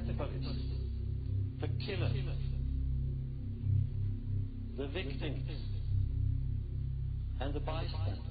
categories: the killer, the victims, and the bystanders.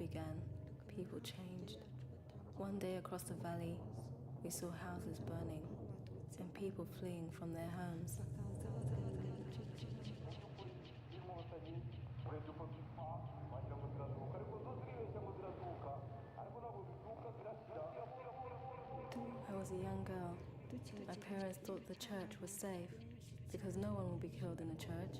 began, people changed. One day across the valley, we saw houses burning and people fleeing from their homes. I was a young girl. My parents thought the church was safe because no one will be killed in a church.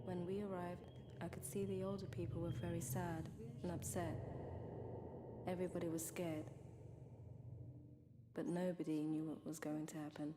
When we arrived, I could see the older people were very sad and upset. Everybody was scared, but nobody knew what was going to happen.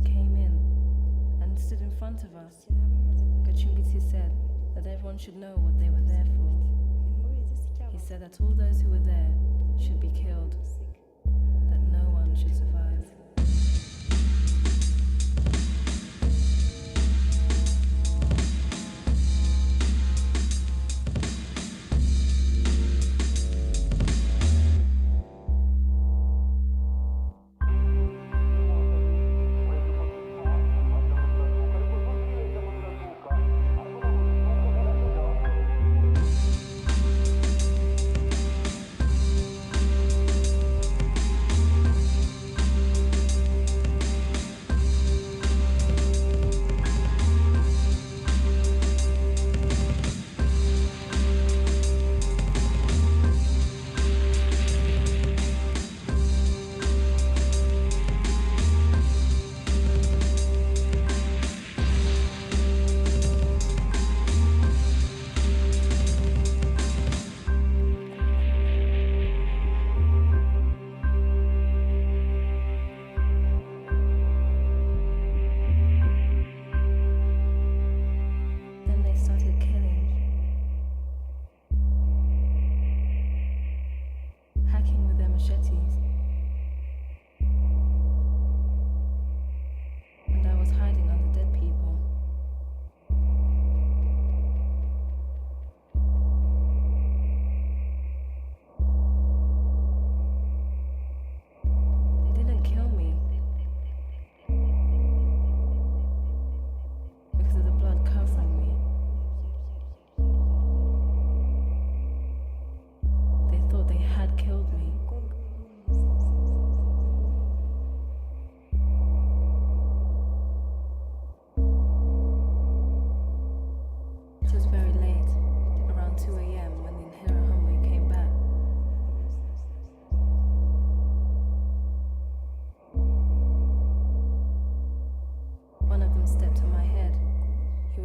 Came in and stood in front of us. Gachumbitsi said that everyone should know what they were there for. He said that all those who were there should be killed, that no one should survive.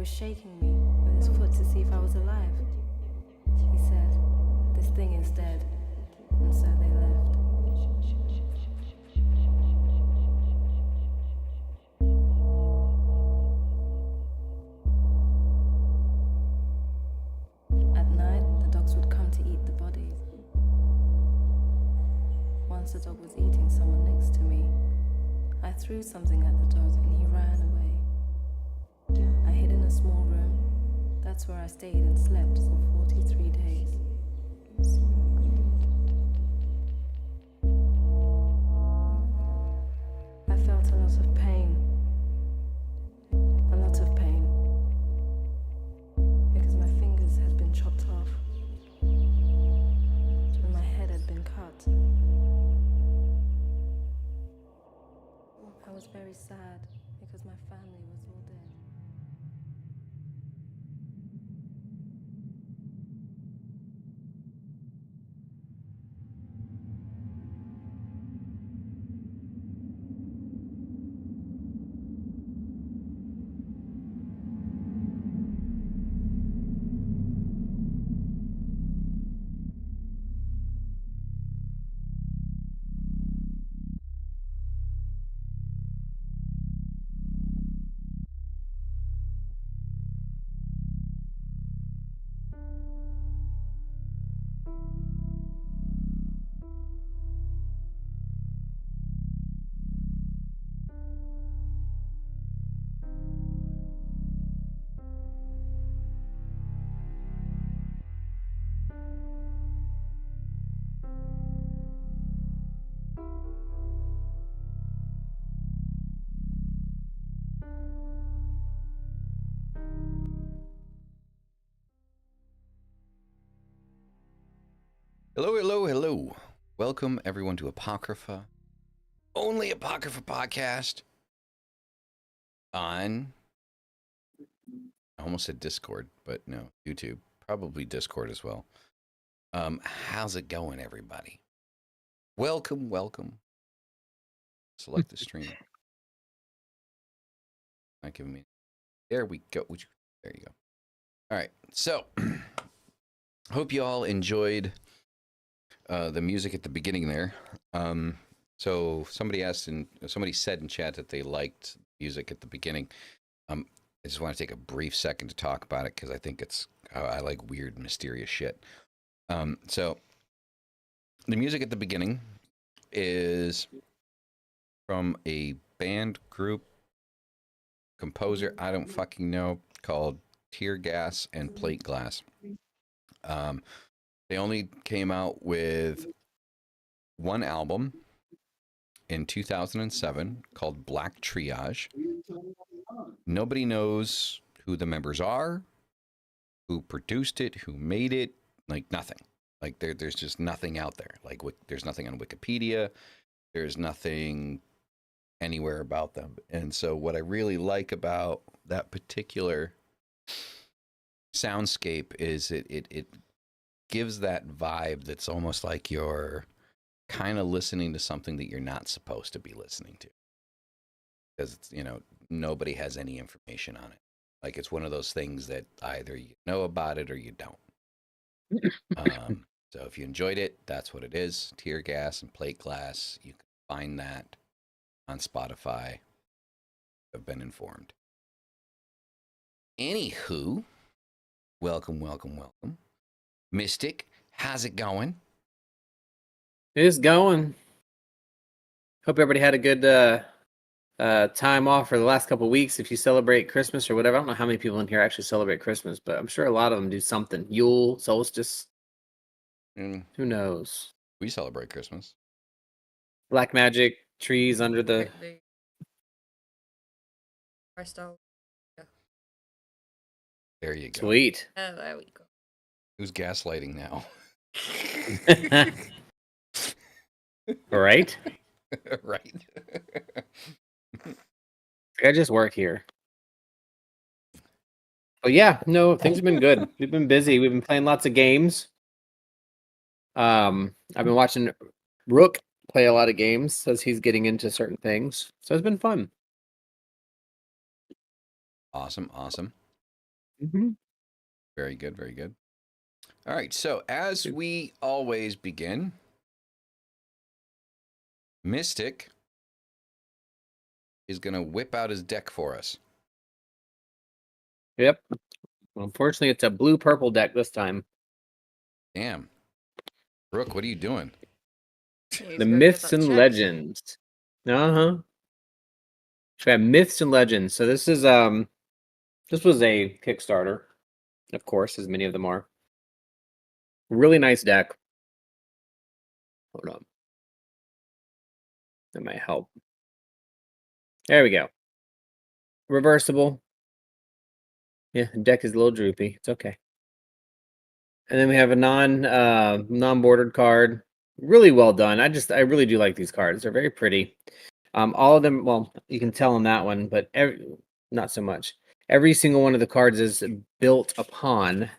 Shaking me with his foot to see if I was alive. He said, "This thing is dead," and so they left. At night, the dogs would come to eat the bodies. Once a dog was eating someone next to me. I threw something at the dog and he ran away. I hid in a small room. That's where I stayed and slept for 43 days. Hello, hello, hello. Welcome everyone to Apocrypha, only Apocrypha podcast on, I almost said Discord, but no, YouTube, probably Discord as well. How's it going, everybody? Welcome, welcome. Select the stream. Not giving me. There we go. There you go. All right. So, hope you all enjoyed the music at the beginning there. So somebody said in chat that they liked music at the beginning. I just want to take a brief second to talk about it because I think I like weird, mysterious shit. So the music at the beginning is from a band group composer I don't fucking know called Tear Gas and Plate Glass. They only came out with one album in 2007 called Black Triage. Nobody knows who the members are, who produced it, who made it, like nothing. Like there's just nothing out there. Like there's nothing on Wikipedia. There's nothing anywhere about them. And so what I really like about that particular soundscape is it gives that vibe that's almost like you're kind of listening to something that you're not supposed to be listening to. Because nobody has any information on it. Like it's one of those things that either you know about it or you don't. So if you enjoyed it, that's what it is. Tear Gas and Plate Glass. You can find that on Spotify. I've been informed. Anywho, welcome, welcome, welcome. Mystic, how's it going? It's going. Hope everybody had a good time off for the last couple of weeks. If you celebrate Christmas or whatever, I don't know how many people in here actually celebrate Christmas, but I'm sure a lot of them do something. Yule, solstice. Who knows? We celebrate Christmas. Black magic, trees under the. There you go. Sweet. Oh, there we go. Who's gaslighting now? Right? Right. I just work here. But yeah, no, things have been good. We've been busy. We've been playing lots of games. I've been watching Rook play a lot of games as he's getting into certain things. So it's been fun. Awesome, awesome. Mm-hmm. Very good, very good. All right, so as we always begin, Mystic is going to whip out his deck for us. Yep. Well, unfortunately, it's a blue-purple deck this time. Damn. Brooke, what are you doing? The Myths and Legends. Uh-huh. So we have Myths and Legends. So this is this was a Kickstarter, of course, as many of them are. Really nice deck. Hold on. That might help. There we go. Reversible. Yeah, the deck is a little droopy. It's okay. And then we have a non-bordered card. Really well done. I really do like these cards. They're very pretty. All of them, well, you can tell on that one, but not so much. Every single one of the cards is built upon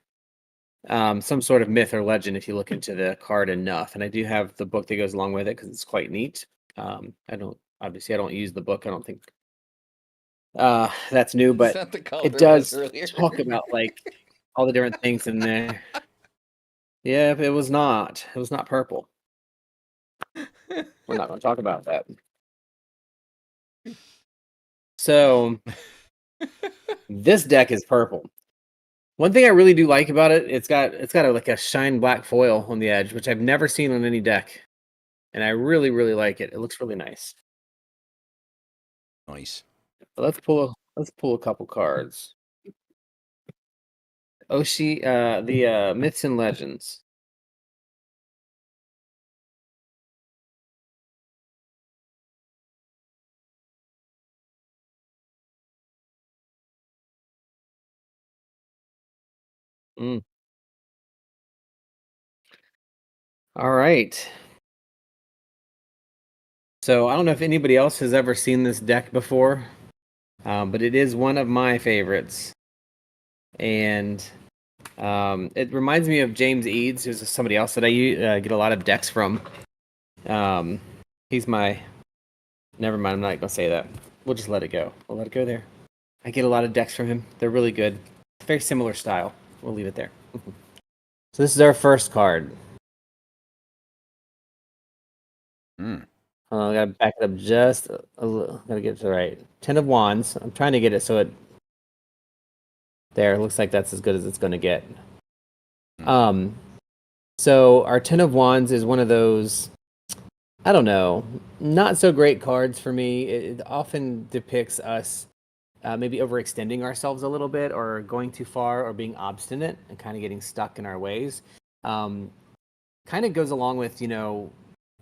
some sort of myth or legend if you look into the card enough. And I do have the book that goes along with it because it's quite neat. I don't use the book. I don't think that's new, but it does talk about like all the different things in there. Yeah, it was not purple. We're not going to talk about that. So this deck is purple. One thing I really do like about it, it's got like a shine black foil on the edge, which I've never seen on any deck. And I really, really like it. It looks really nice. Nice. Let's pull a couple cards. The Myths and Legends. All right. So I don't know if anybody else has ever seen this deck before, but it is one of my favorites. And it reminds me of James Eads, who's somebody else that I get a lot of decks from. He's my... Never mind, I'm not going to say that. We'll just let it go. We'll let it go there. I get a lot of decks from him. They're really good. Very similar style. We'll leave it there. So this is our first card. I gotta back it up just a little. Gotta get it to the right. 10 of Wands. I'm trying to get it so it... There, looks like that's as good as it's going to get. So our 10 of Wands is one of those, I don't know, not so great cards for me. It often depicts us maybe overextending ourselves a little bit, or going too far, or being obstinate and kind of getting stuck in our ways. Kind of goes along with, you know,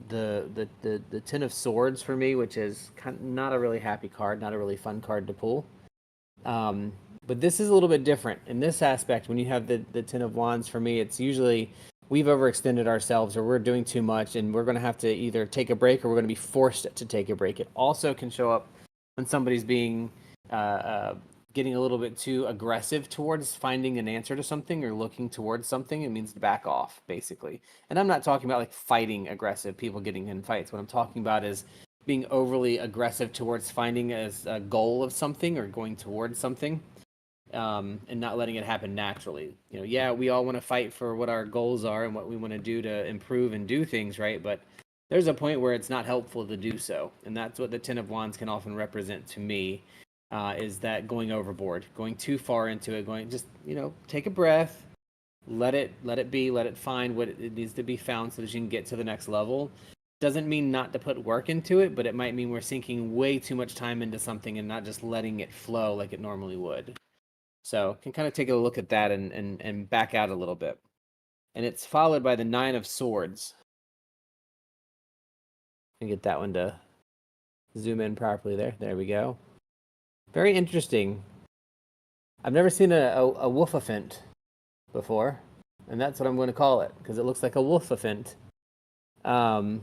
the 10 of Swords for me, which is kind of not a really happy card, not a really fun card to pull. But this is a little bit different in this aspect. When you have the 10 of Wands, for me, it's usually we've overextended ourselves, or we're doing too much, and we're going to have to either take a break, or we're going to be forced to take a break. It also can show up when somebody's being getting a little bit too aggressive towards finding an answer to something, or looking towards something. It means to back off, basically. And I'm not talking about like fighting aggressive people getting in fights. What I'm talking about is being overly aggressive towards finding as a goal of something, or going towards something, and not letting it happen naturally. You know, yeah, we all want to fight for what our goals are and what we want to do to improve and do things right, but there's a point where it's not helpful to do so, and that's what the 10 of Wands can often represent to me, is that going overboard, going too far into it, going just, you know, take a breath, let it be, let it find what it needs to be found so that you can get to the next level. Doesn't mean not to put work into it, but it might mean we're sinking way too much time into something and not just letting it flow like it normally would. So can kind of take a look at that and back out a little bit. And it's followed by the 9 of Swords. And get that one to zoom in properly there. There we go. Very interesting. I've never seen a wolfafint before, and that's what I'm going to call it, because it looks like a wolfafint. I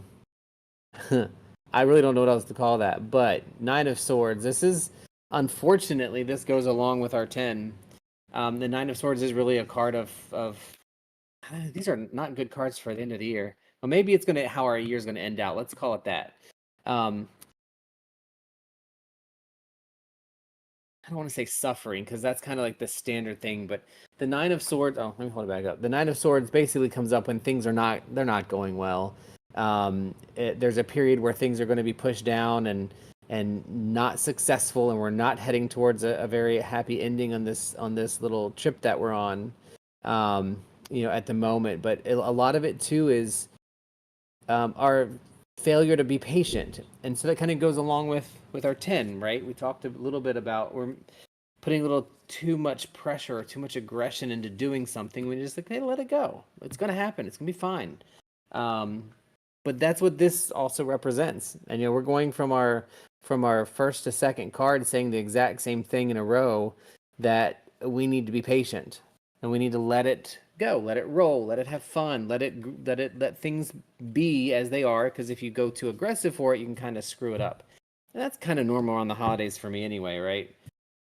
really don't know what else to call that, but 9 of Swords. This is, unfortunately, this goes along with our 10. The 9 of Swords is really a card of these are not good cards for the end of the year. Well, maybe it's gonna how our year's gonna end out. Let's call it that. I don't want to say suffering, because that's kind of like the standard thing, but the 9 of Swords, oh, let me hold it back up. The 9 of Swords basically comes up when things are they're not going well. There's a period where things are going to be pushed down and not successful, and we're not heading towards a very happy ending on this little trip that we're on, you know, at the moment. But a lot of it too is our failure to be patient, and so that kind of goes along with our 10, right? We talked a little bit about we're putting a little too much pressure or too much aggression into doing something. We just like, hey, let it go. It's gonna happen. It's gonna be fine. But that's what this also represents. And, you know, we're going from our first to second card saying the exact same thing in a row, that we need to be patient, and we need to let it go, let it roll, let it have fun, let things be as they are, because if you go too aggressive for it, you can kind of screw it up. And that's kind of normal on the holidays for me anyway, right?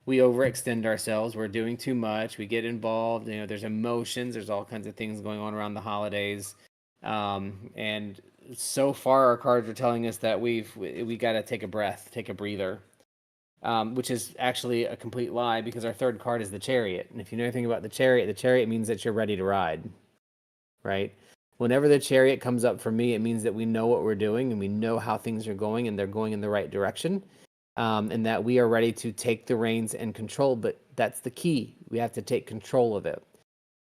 We overextend ourselves, we're doing too much, we get involved, you know, there's emotions, there's all kinds of things going on around the holidays. And so far our cards are telling us that we got to take a breath, take a breather, which is actually a complete lie, because our third card is the Chariot. And if you know anything about the Chariot means that you're ready to ride, right? Whenever the Chariot comes up for me, it means that we know what we're doing, and we know how things are going, and they're going in the right direction, and that we are ready to take the reins and control. But that's the key. We have to take control of it.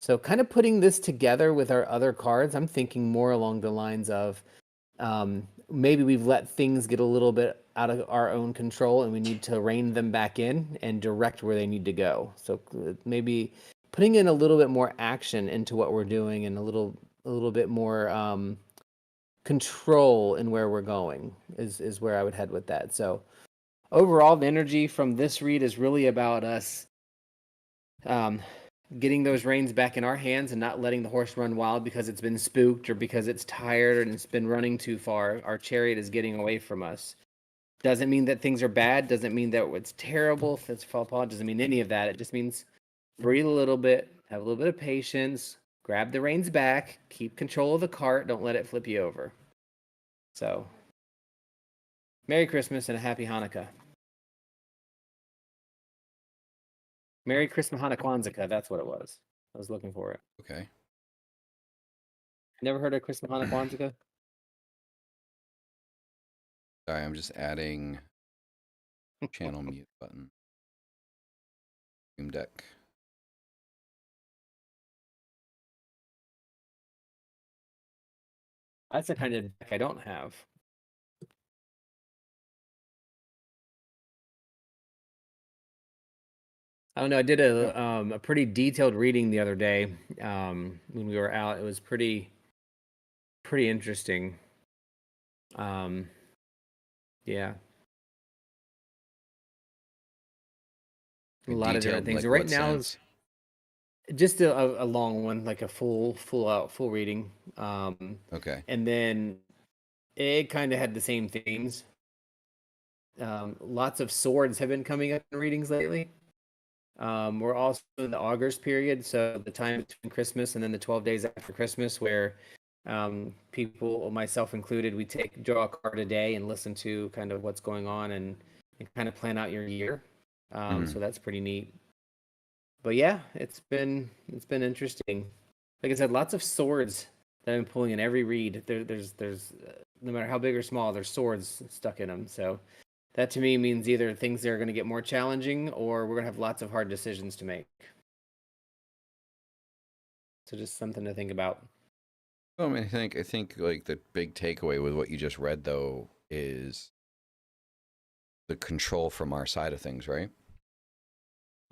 So kind of putting this together with our other cards, I'm thinking more along the lines of maybe we've let things get a little bit out of our own control, and we need to rein them back in and direct where they need to go. So maybe putting in a little bit more action into what we're doing, and a little bit more control in where we're going is where I would head with that. So overall, the energy from this read is really about us getting those reins back in our hands and not letting the horse run wild because it's been spooked or because it's tired and it's been running too far. Our chariot is getting away from us. Doesn't mean that things are bad. Doesn't mean that it's terrible. If it's fall apart, doesn't mean any of that. It just means breathe a little bit, have a little bit of patience, grab the reins back, keep control of the cart. Don't let it flip you over. So, Merry Christmas and a Happy Hanukkah. Merry Christmas Hanukkah Kwanzaa. That's what it was. I was looking for it. Okay. Never heard of Christmas Hanukkah Kwanzaa? Sorry, I'm just adding channel mute button. Stream deck. That's the kind of deck I don't have. I don't know. I did a pretty detailed reading the other day when we were out. It was pretty interesting. Yeah. A lot of different things. Like Right what now sense? is just a long one, like a full reading. Okay. And then it kind of had the same themes. Lots of swords have been coming up in readings lately. We're also in the August period, so the time between Christmas and then the 12 days after Christmas, where people, myself included, we draw a card a day and listen to kind of what's going on and kind of plan out your year. So that's pretty neat. But yeah, it's been interesting. Like I said, lots of swords that I'm pulling in every read. There's no matter how big or small, there's swords stuck in them. So that to me means either things are going to get more challenging or we're going to have lots of hard decisions to make. So just something to think about. Well, I mean, I think like the big takeaway with what you just read though is the control from our side of things, right?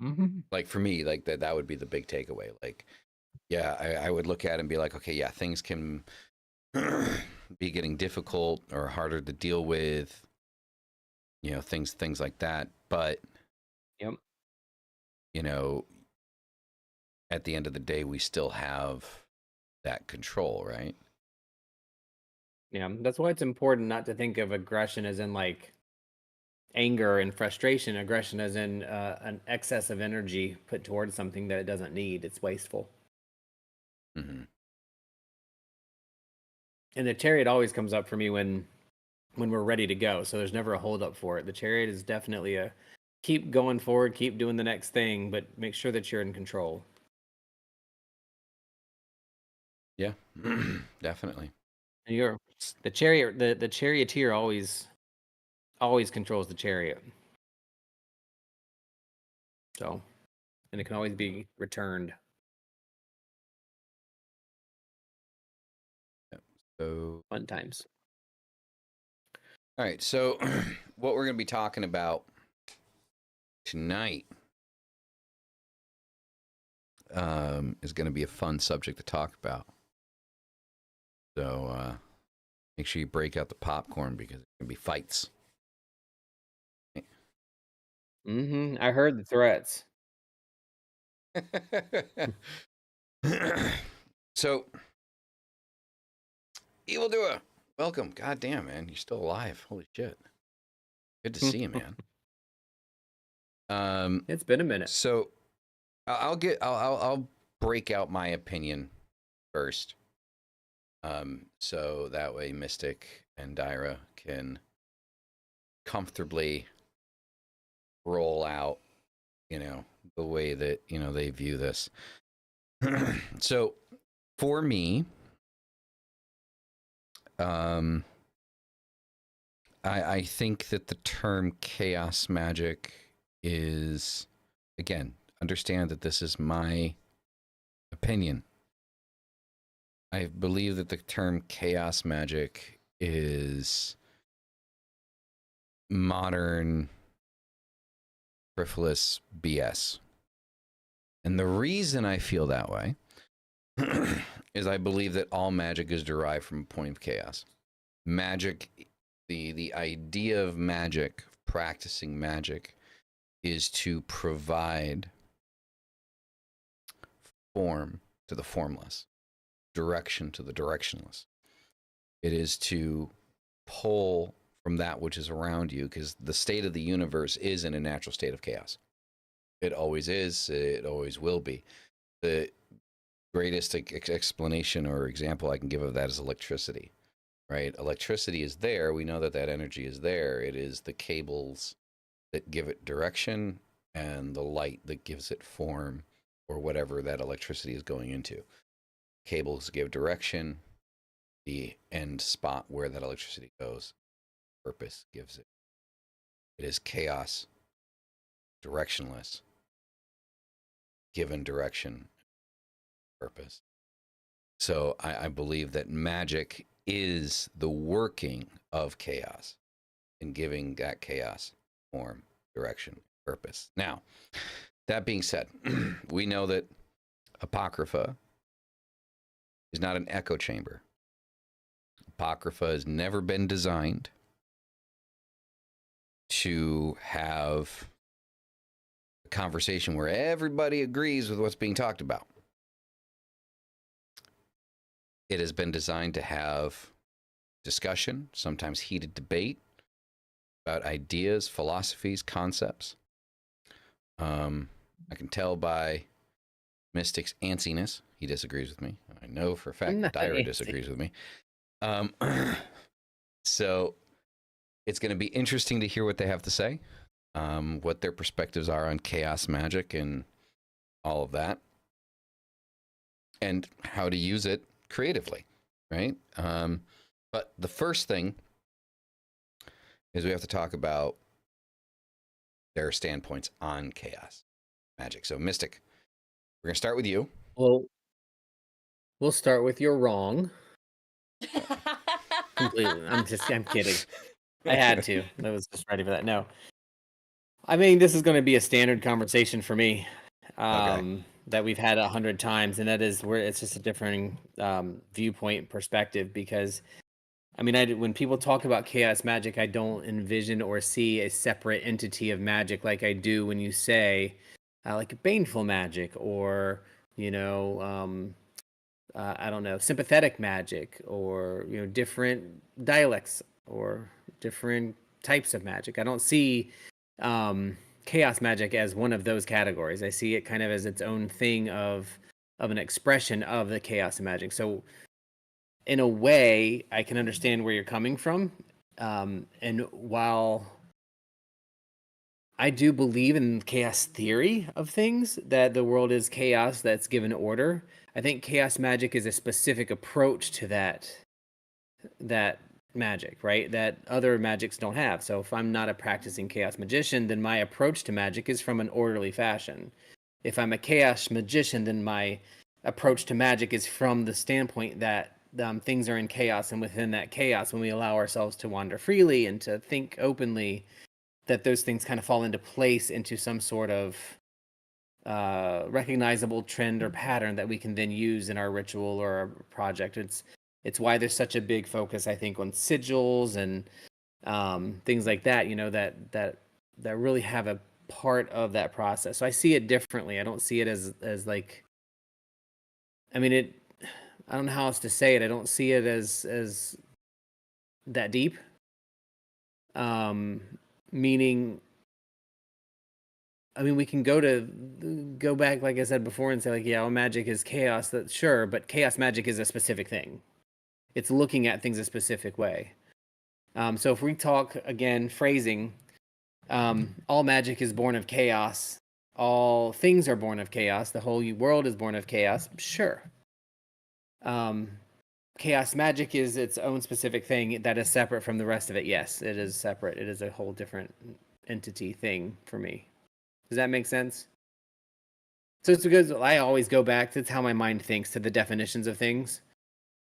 Mm-hmm. Like for me, like that would be the big takeaway. Like, yeah, I would look at it and be like, okay, yeah, things can be getting difficult or harder to deal with, you know, things like that. But, Yep. you know, at the end of the day, we still have that control, right? Yeah, that's why it's important not to think of aggression as in like anger and frustration. Aggression as in an excess of energy put towards something that it doesn't need. It's wasteful. Mm-hmm. And the chariot always comes up for me when we're ready to go. So there's never a hold up for it. The chariot is definitely a keep going forward, keep doing the next thing, but make sure that you're in control. Yeah, definitely. And the chariot, the charioteer always controls the chariot. So, and it can always be returned. So, Fun times. all right. So, what we're going to be talking about tonight is going to be a fun subject to talk about. So, make sure you break out the popcorn because it's going to be fights. Mm-hmm. I heard the threats. So, Evildoer, welcome. God damn, man, you're still alive. Holy shit. Good to see you, man. It's been a minute. So, I'll break out my opinion first. So that way Mystic and Dyra can comfortably roll out, you know, the way that, you know, they view this. So for me, I think that the term chaos magic is, again, understand that this is my opinion. I believe that the term chaos magic is modern, frivolous BS. And the reason I feel that way is I believe that all magic is derived from a point of chaos. Magic, the idea of magic, practicing magic, is to provide form to the formless, direction to the directionless. It is to pull from that which is around you, because the state of the universe is in a natural state of chaos. It always is. It always will be. The greatest explanation or example I can give of that is electricity, right? Electricity is there. We know that that energy is there. It is the cables that give it direction and the light that gives it form, or whatever that electricity is going into. Cables give direction. The end spot where that electricity goes, purpose gives it. It is chaos, directionless, given direction, purpose. So I believe that magic is the working of chaos and giving that chaos form, direction, purpose. Now, that being said, we know that Apocrypha is not an echo chamber. Apocrypha has never been designed to have a conversation where everybody agrees with what's being talked about. It has been designed to have discussion, sometimes heated debate about ideas, philosophies, concepts. I can tell by Mystic's antsiness, he disagrees with me. I know for a fact that Dyra disagrees with me. So it's going to be interesting to hear what they have to say, what their perspectives are on chaos magic and all of that, and how to use it creatively, right? But the first thing is we have to talk about their standpoints on chaos magic. So, Mystic, we're going to start with you. Well, we'll start with you're wrong. Completely. I'm kidding. I had to. I was just ready for that. No. I mean, this is going to be a standard conversation for me that we've had 100 times, and that is where it's just a differing viewpoint perspective, because I mean, when people talk about chaos magic, I don't envision or see a separate entity of magic like I do when you say like baneful magic, or I don't know, sympathetic magic, or different dialects or different types of magic. I don't see chaos magic as one of those categories. I see it kind of as its own thing of an expression of the chaos magic. So in a way, I can understand where you're coming from. And while I do believe in chaos theory of things, that the world is chaos that's given order, I think chaos magic is a specific approach to that magic, right? That other magics don't have. So if I'm not a practicing chaos magician, then my approach to magic is from an orderly fashion. If I'm a chaos magician, then my approach to magic is from the standpoint that things are in chaos, and within that chaos, when we allow ourselves to wander freely and to think openly, that those things kind of fall into place into some sort of recognizable trend or pattern that we can then use in our ritual or our project. It's why there's such a big focus, I think, on sigils and things like that, that really have a part of that process. So I see it differently. I don't see it as like, I mean, I don't know how else to say it. I don't see it as that deep. Meaning, I mean, we can go back, like I said before, and say like, yeah, well, magic is chaos. That's sure, but chaos magic is a specific thing. It's looking at things a specific way. So if we talk again, phrasing, all magic is born of chaos. All things are born of chaos. The whole world is born of chaos. Sure. Chaos magic is its own specific thing that is separate from the rest of it. Yes, it is separate. It is a whole different entity thing for me. Does that make sense? So it's because I always go back, that's how my mind thinks, to the definitions of things.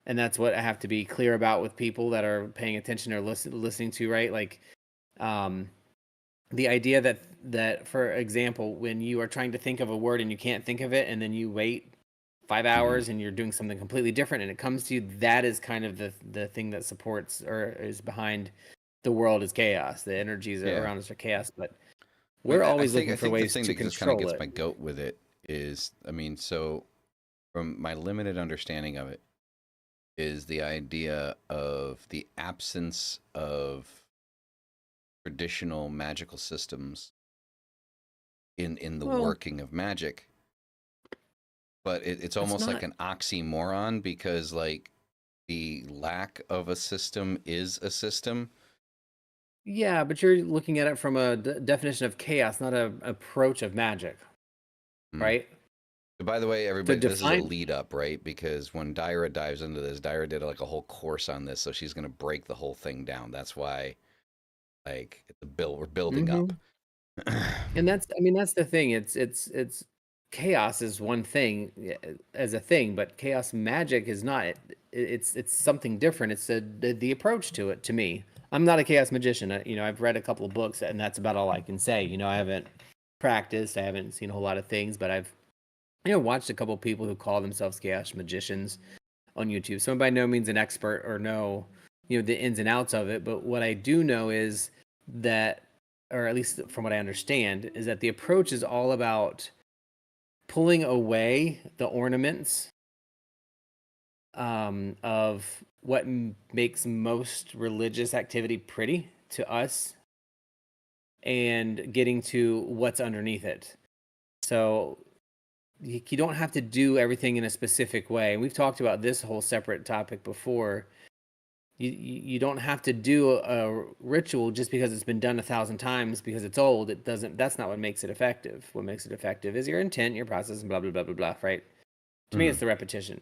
And that's what I have to be clear about with people that are paying attention or listening to, right? Like, the idea that, for example, when you are trying to think of a word and you can't think of it, and then you wait 5 hours and you're doing something completely different and it comes to you, that is kind of the thing that supports or is behind the world is chaos. The energies around us are chaos, but we're always looking for ways to control it. The thing that just kind of gets my goat with it is, I mean, so from my limited understanding of it, is the idea of the absence of traditional magical systems in the working of magic. But it's almost like an oxymoron, because like the lack of a system is a system. Yeah, but you're looking at it from a definition of chaos, not an approach of magic, right? By the way, everybody, this is a define- lead up, right? Because when Dyra dives into this, Dyra did like a whole course on this, so she's going to break the whole thing down. That's why, like, we're building up. And that's the thing. It's chaos is one thing as a thing, but chaos magic is not. It's something different. It's the approach to it. To me, I'm not a chaos magician. I've read a couple of books, and that's about all I can say. I haven't practiced. I haven't seen a whole lot of things, but I've watched a couple of people who call themselves chaos magicians on YouTube. So I'm by no means an expert or know the ins and outs of it. But what I do know is that, or at least from what I understand, is that the approach is all about pulling away the ornaments of what makes most religious activity pretty to us, and getting to what's underneath it. So you don't have to do everything in a specific way. And we've talked about this whole separate topic before. You don't have to do a ritual just because it's been done 1,000 times because it's old. It doesn't. That's not what makes it effective. What makes it effective is your intent, your process, and blah blah blah blah blah. Right? To me, it's the repetition.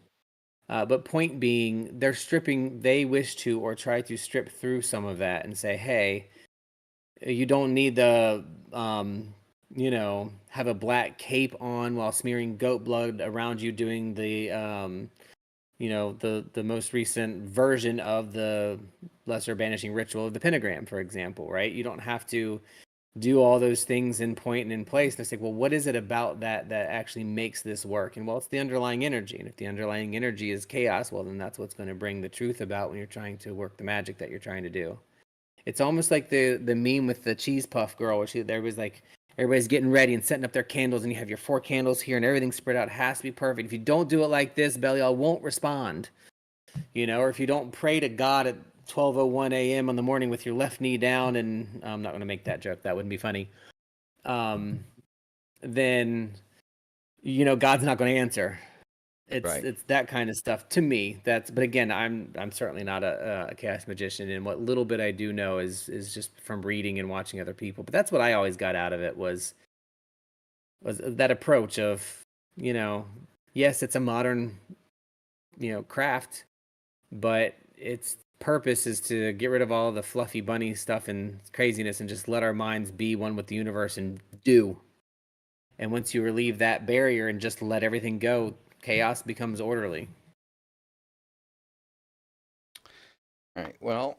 But point being, they wish to or try to strip through some of that and say, hey, you don't need the have a black cape on while smearing goat blood around you, doing the the most recent version of the lesser banishing ritual of the pentagram, for example, right? You don't have to do all those things in point and in place. And it's like, well, what is it about that actually makes this work? And well, it's the underlying energy. And if the underlying energy is chaos, well, then that's what's going to bring the truth about when you're trying to work the magic that you're trying to do. It's almost like the meme with the cheese puff girl, where everybody's getting ready and setting up their candles, and you have your 4 candles here and everything's spread out. It has to be perfect. If you don't do it like this, Belial won't respond. Or if you don't pray to God at 12:01 a.m. on the morning with your left knee down, and I'm not going to make that joke. That wouldn't be funny. Then, God's not going to answer. It's that kind of stuff to me. But again, I'm certainly not a chaos magician, and what little bit I do know is just from reading and watching other people. But that's what I always got out of it was that approach of, yes, it's a modern, craft, but its purpose is to get rid of all the fluffy bunny stuff and craziness and just let our minds be one with the universe and do. And once you relieve that barrier and just let everything go, chaos becomes orderly. All right. Well,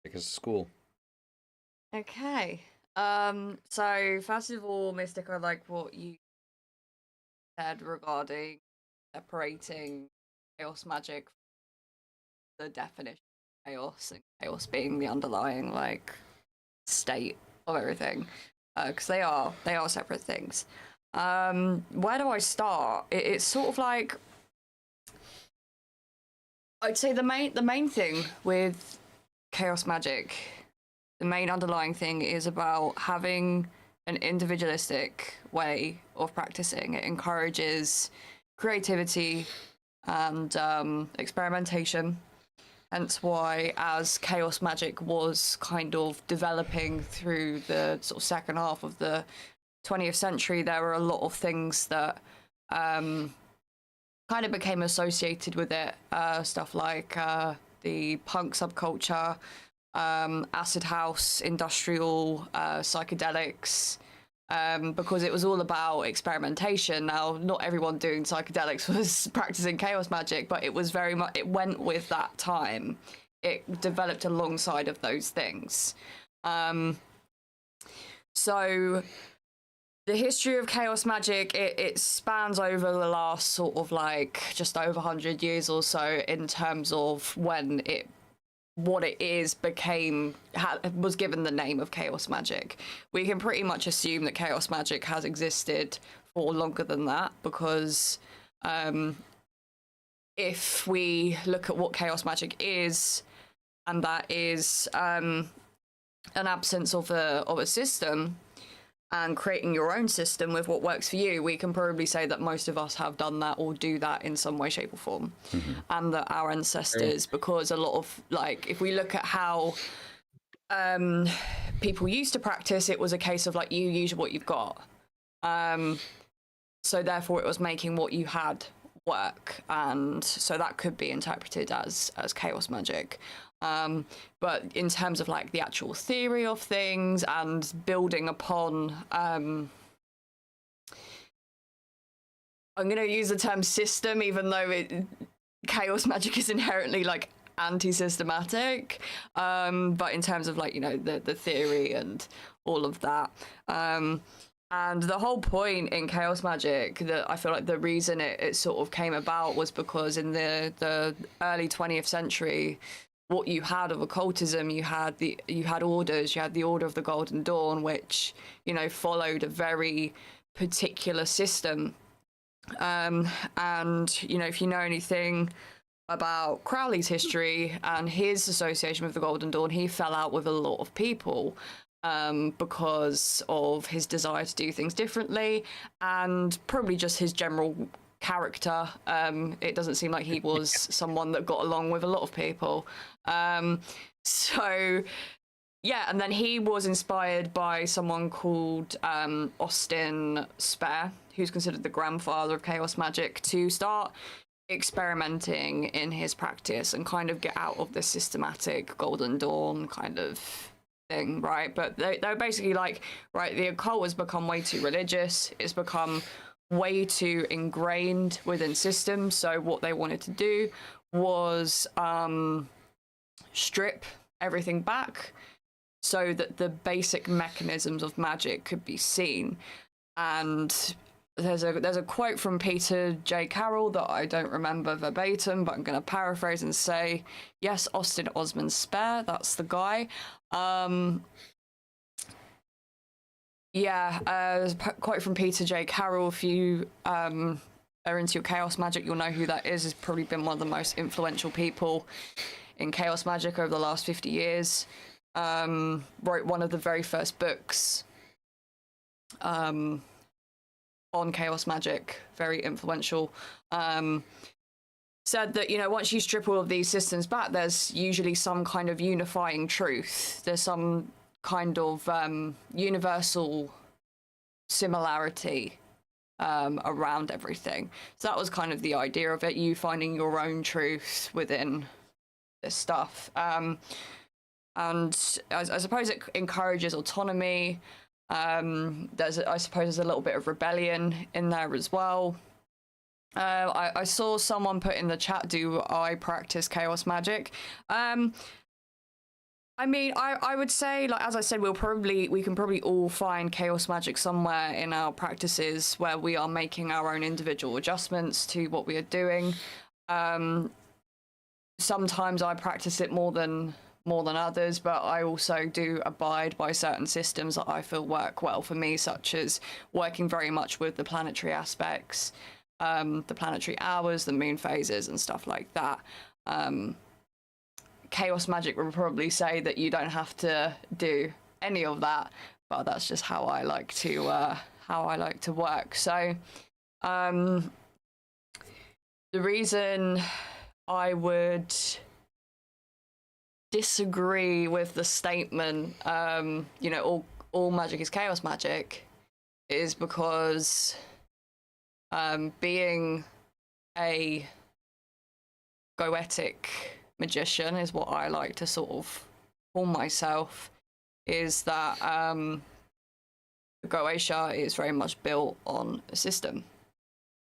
take us to school. Okay. So first of all, Mystic, I like what you said regarding separating chaos magic from the definition of chaos, and chaos being the underlying state of everything. Because they are separate things. Where do I start? It's sort of like, I'd say the main thing with chaos magic, the main underlying thing is about having an individualistic way of practicing. It encourages creativity and experimentation. Hence why, as chaos magic was kind of developing through the sort of second half of the 20th century, there were a lot of things that kind of became associated with it. Stuff like the punk subculture, acid house, industrial, psychedelics, because it was all about experimentation. Now, not everyone doing psychedelics was practicing chaos magic, but it was very much, it went with that time. It developed alongside of those things. So the history of chaos magic, it spans over the last sort of just over 100 years or so in terms of when it what it is was given the name of chaos magic. We can pretty much assume that chaos magic has existed for longer than that, because if we look at what chaos magic is, and that is an absence of a system, and creating your own system with what works for you, we can probably say that most of us have done that or do that in some way, shape or form. And that our ancestors, because a lot of, like, if we look at how people used to practice, it was a case of like, you use what you've got. So therefore it was making what you had work, and so that could be interpreted as chaos magic. But in terms of like the actual theory of things and building upon, I'm going to use the term system, even though chaos magic is inherently like anti-systematic, but in terms of like, you know, the theory and all of that. And the whole point in chaos magic, that I feel like the reason it sort of came about was because in the early 20th century, what you had of occultism, you had orders. You had the Order of the Golden Dawn, which, you know, followed a very particular system. And, you know, if you know anything about Crowley's history and his association with the Golden Dawn, he fell out with a lot of people because of his desire to do things differently, and probably just his general character. It doesn't seem like he was someone that got along with a lot of people. So yeah, and then he was inspired by someone called Austin Spare, who's considered the grandfather of chaos magic, to start experimenting in his practice and kind of get out of the systematic Golden Dawn kind of thing, right? But they're basically like, right, the occult has become way too religious. It's become way too ingrained within systems. So what they wanted to do was strip everything back so that the basic mechanisms of magic could be seen. And there's a quote from Peter J. Carroll that I don't remember verbatim, but I'm going to paraphrase and say, yes, Austin Osman Spare, that's the guy. There's a quote from Peter J. Carroll. If you are into your chaos magic, you'll know who that is. He's probably been one of the most influential people in chaos magic over the last 50 years. Wrote one of the very first books on chaos magic, very influential. Said that, you know, once you strip all of these systems back, there's usually some kind of unifying truth. There's some kind of universal similarity around everything. So that was kind of the idea of it, you finding your own truth within this stuff. And I suppose it encourages autonomy. I suppose there's a little bit of rebellion in there as well. I saw someone put in the chat, do I practice chaos magic? I mean, I would say, like, as I said, we can probably all find chaos magic somewhere in our practices where we are making our own individual adjustments to what we are doing. Sometimes I practice it more than others, but I also do abide by certain systems that I feel work well for me, such as working very much with the planetary aspects, the planetary hours, the moon phases, and stuff like that. Chaos magic would probably say that you don't have to do any of that, but that's just how I like to work. So the reason I would disagree with the statement, you know, all magic is chaos magic, is because being a goetic magician is what I like to sort of call myself, is that Goetia is very much built on a system.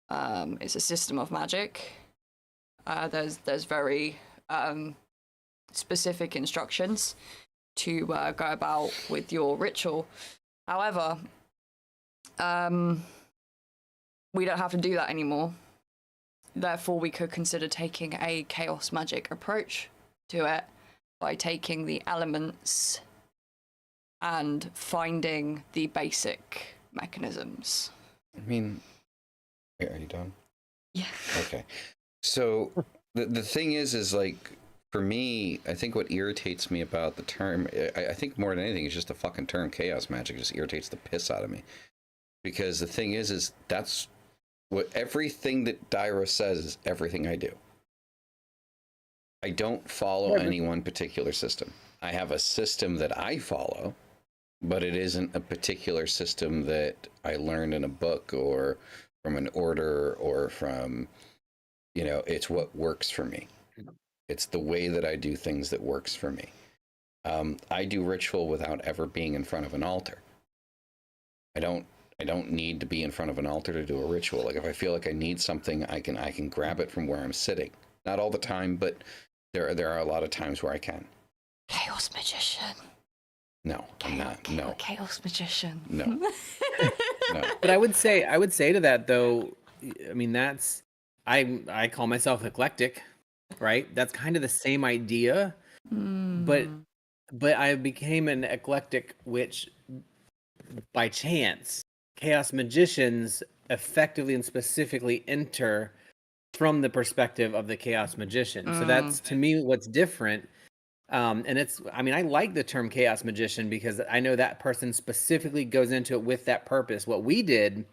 It's a system of magic. There's very specific instructions to go about with your ritual. However, we don't have to do that anymore. Therefore, we could consider taking a chaos magic approach to it by taking the elements and finding the basic mechanisms. I mean, are you done? Yeah. Okay. So the thing is like, for me, I think what irritates me about the term, I think more than anything, is just the fucking term chaos magic just irritates the piss out of me. Because the thing is that's what everything that Dyra says is everything I do. I don't follow any one particular system. I have a system that I follow, but it isn't a particular system that I learned in a book or from an order or from, you know, it's what works for me. It's the way that I do things that works for me. I do ritual without ever being in front of an altar. I don't need to be in front of an altar to do a ritual. Like if I feel like I need something, I can grab it from where I'm sitting. Not all the time, but there are a lot of times where I can. Chaos magician. No, I'm not. No. Chaos magician. No. No. But I would say to that though, I mean that's I call myself eclectic, right? That's kind of the same idea, but I became an eclectic witch by chance. Chaos magicians effectively and specifically enter from the perspective of the chaos magician. So that's to me what's different. And it's, I mean, I like the term chaos magician because I know that person specifically goes into it with that purpose. What we did,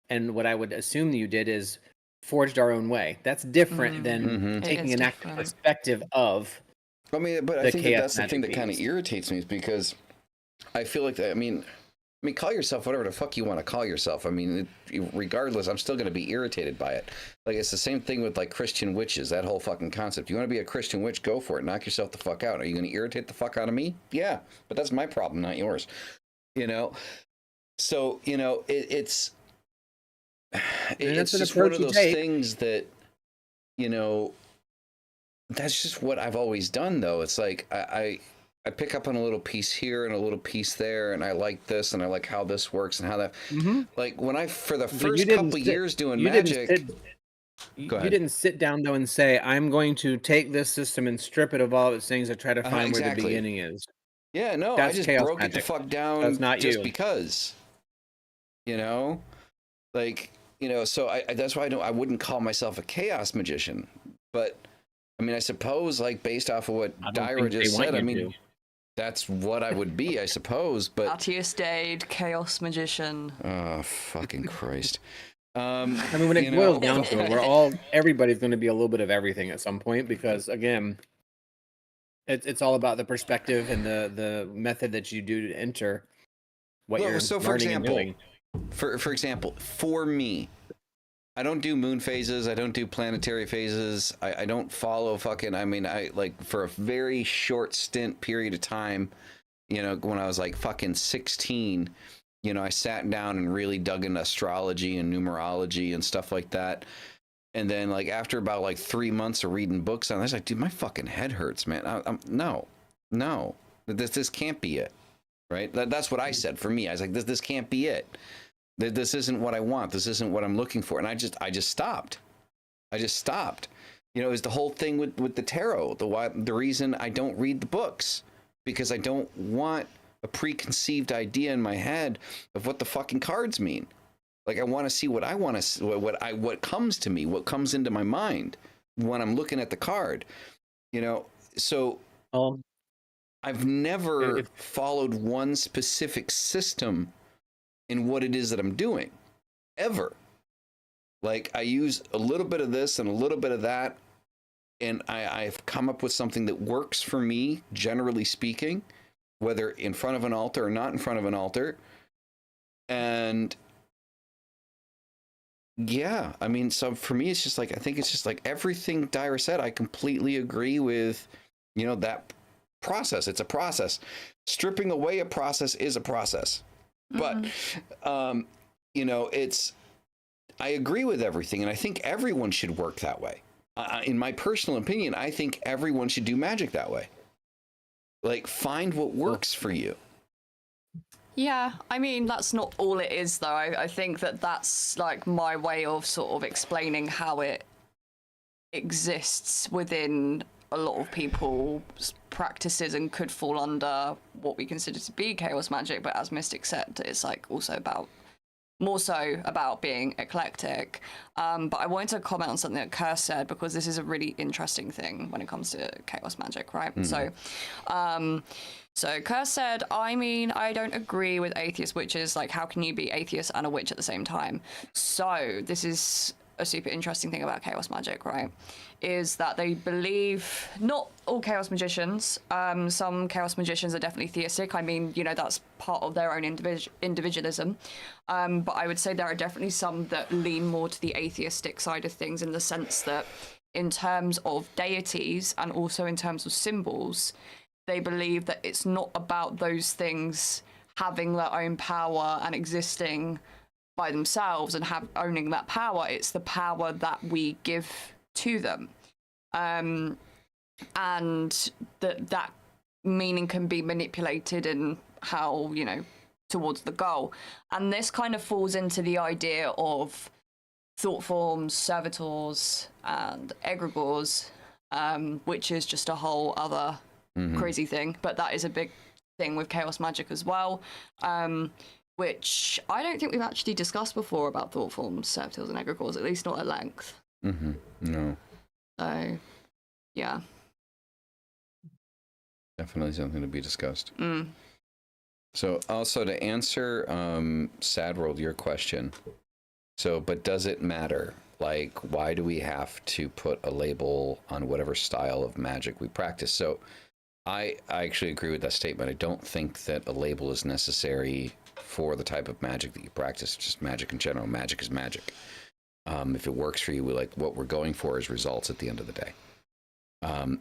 and what I would assume that you did, is forged our own way. That's different than taking an active perspective of. I mean, but I think that's the thing that kind of irritates me, is because I feel like that. I mean, call yourself whatever the fuck you want to call yourself. I mean, regardless, I'm still going to be irritated by it. Like, it's the same thing with, like, Christian witches, that whole fucking concept. You want to be a Christian witch, go for it. Knock yourself the fuck out. Are you going to irritate the fuck out of me? Yeah, but that's my problem, not yours. You know? So, you know, it's just one of those things that, you know, that's just what I've always done, though. It's like, I pick up on a little piece here and a little piece there, and I like this, and I like how this works and how that. Like when for the first couple years doing magic, you didn't sit down though and say, "I'm going to take this system and strip it of all of its things and try to find where the beginning is." Yeah, no, that's I just broke it the fuck down. That's not just you. Because, you know, like, you know, so that's why I wouldn't call myself a chaos magician, but I mean, I suppose, like, based off of what Dyra just said, I mean. That's what I would be, I suppose, but... Artius Dade, Chaos Magician. Oh, fucking Christ. I mean, when it boils down to it, everybody's going to be a little bit of everything at some point, because, again, it's all about the perspective and the method that you do to enter what you're learning and doing. For example, for me, I don't do moon phases. I don't do planetary phases. I don't follow fucking, I mean, I like for a very short stint period of time, you know, when I was like fucking 16, you know, I sat down and really dug into astrology and numerology and stuff like that. And then like after about like 3 months of reading books on this, I was like, dude, my fucking head hurts, man. No, this can't be it. Right. That's what I said for me. I was like, this can't be it. This isn't what I want. This isn't what I'm looking for. And I just stopped. You know, is the whole thing with the tarot. The reason I don't read the books, because I don't want a preconceived idea in my head of what the fucking cards mean. Like, I want to see what I want to, what comes to me, what comes into my mind when I'm looking at the card, you know? So I've never followed one specific system in what it is that I'm doing, ever. Like, I use a little bit of this and a little bit of that, and I've come up with something that works for me, generally speaking, whether in front of an altar or not in front of an altar. And yeah, I mean, so for me, it's just like, I think it's just like everything Dyra said, I completely agree with, you know, that process. It's a process. Stripping away a process is a process. But, you know, I agree with everything, and I think everyone should work that way. In my personal opinion, I think everyone should do magic that way. Like, find what works for you. Yeah, I mean, that's not all it is, though. I think that's, like, my way of sort of explaining how it exists within a lot of people's practices and could fall under what we consider to be chaos magic, but as Mystic said, it's like also about more so about being eclectic. But I wanted to comment on something that Curse said, because this is a really interesting thing when it comes to chaos magic, right? So Curse said, I mean, I don't agree with atheist witches. Like, how can you be atheist and a witch at the same time? So this is a super interesting thing about chaos magic, right? Is that they believe, not all chaos magicians, some chaos magicians are definitely theistic. I mean, you know, that's part of their own individualism. But I would say there are definitely some that lean more to the atheistic side of things, in the sense that in terms of deities and also in terms of symbols, they believe that it's not about those things having their own power and existing by themselves and owning that power. It's the power that we give to them, and that meaning can be manipulated in how, you know, towards the goal. And this kind of falls into the idea of thought forms, servitors, and egregores, which is just a whole other crazy thing. But that is a big thing with chaos magic as well, which I don't think we've actually discussed before about thought forms, servitors, and egregores, at least not at length. No. So, yeah. Definitely something to be discussed. So also to answer Sad World, your question. So, but does it matter? Like, why do we have to put a label on whatever style of magic we practice? So I actually agree with that statement. I don't think that a label is necessary for the type of magic that you practice. Just magic in general. Magic is magic. If it works for you, what we're going for is results at the end of the day.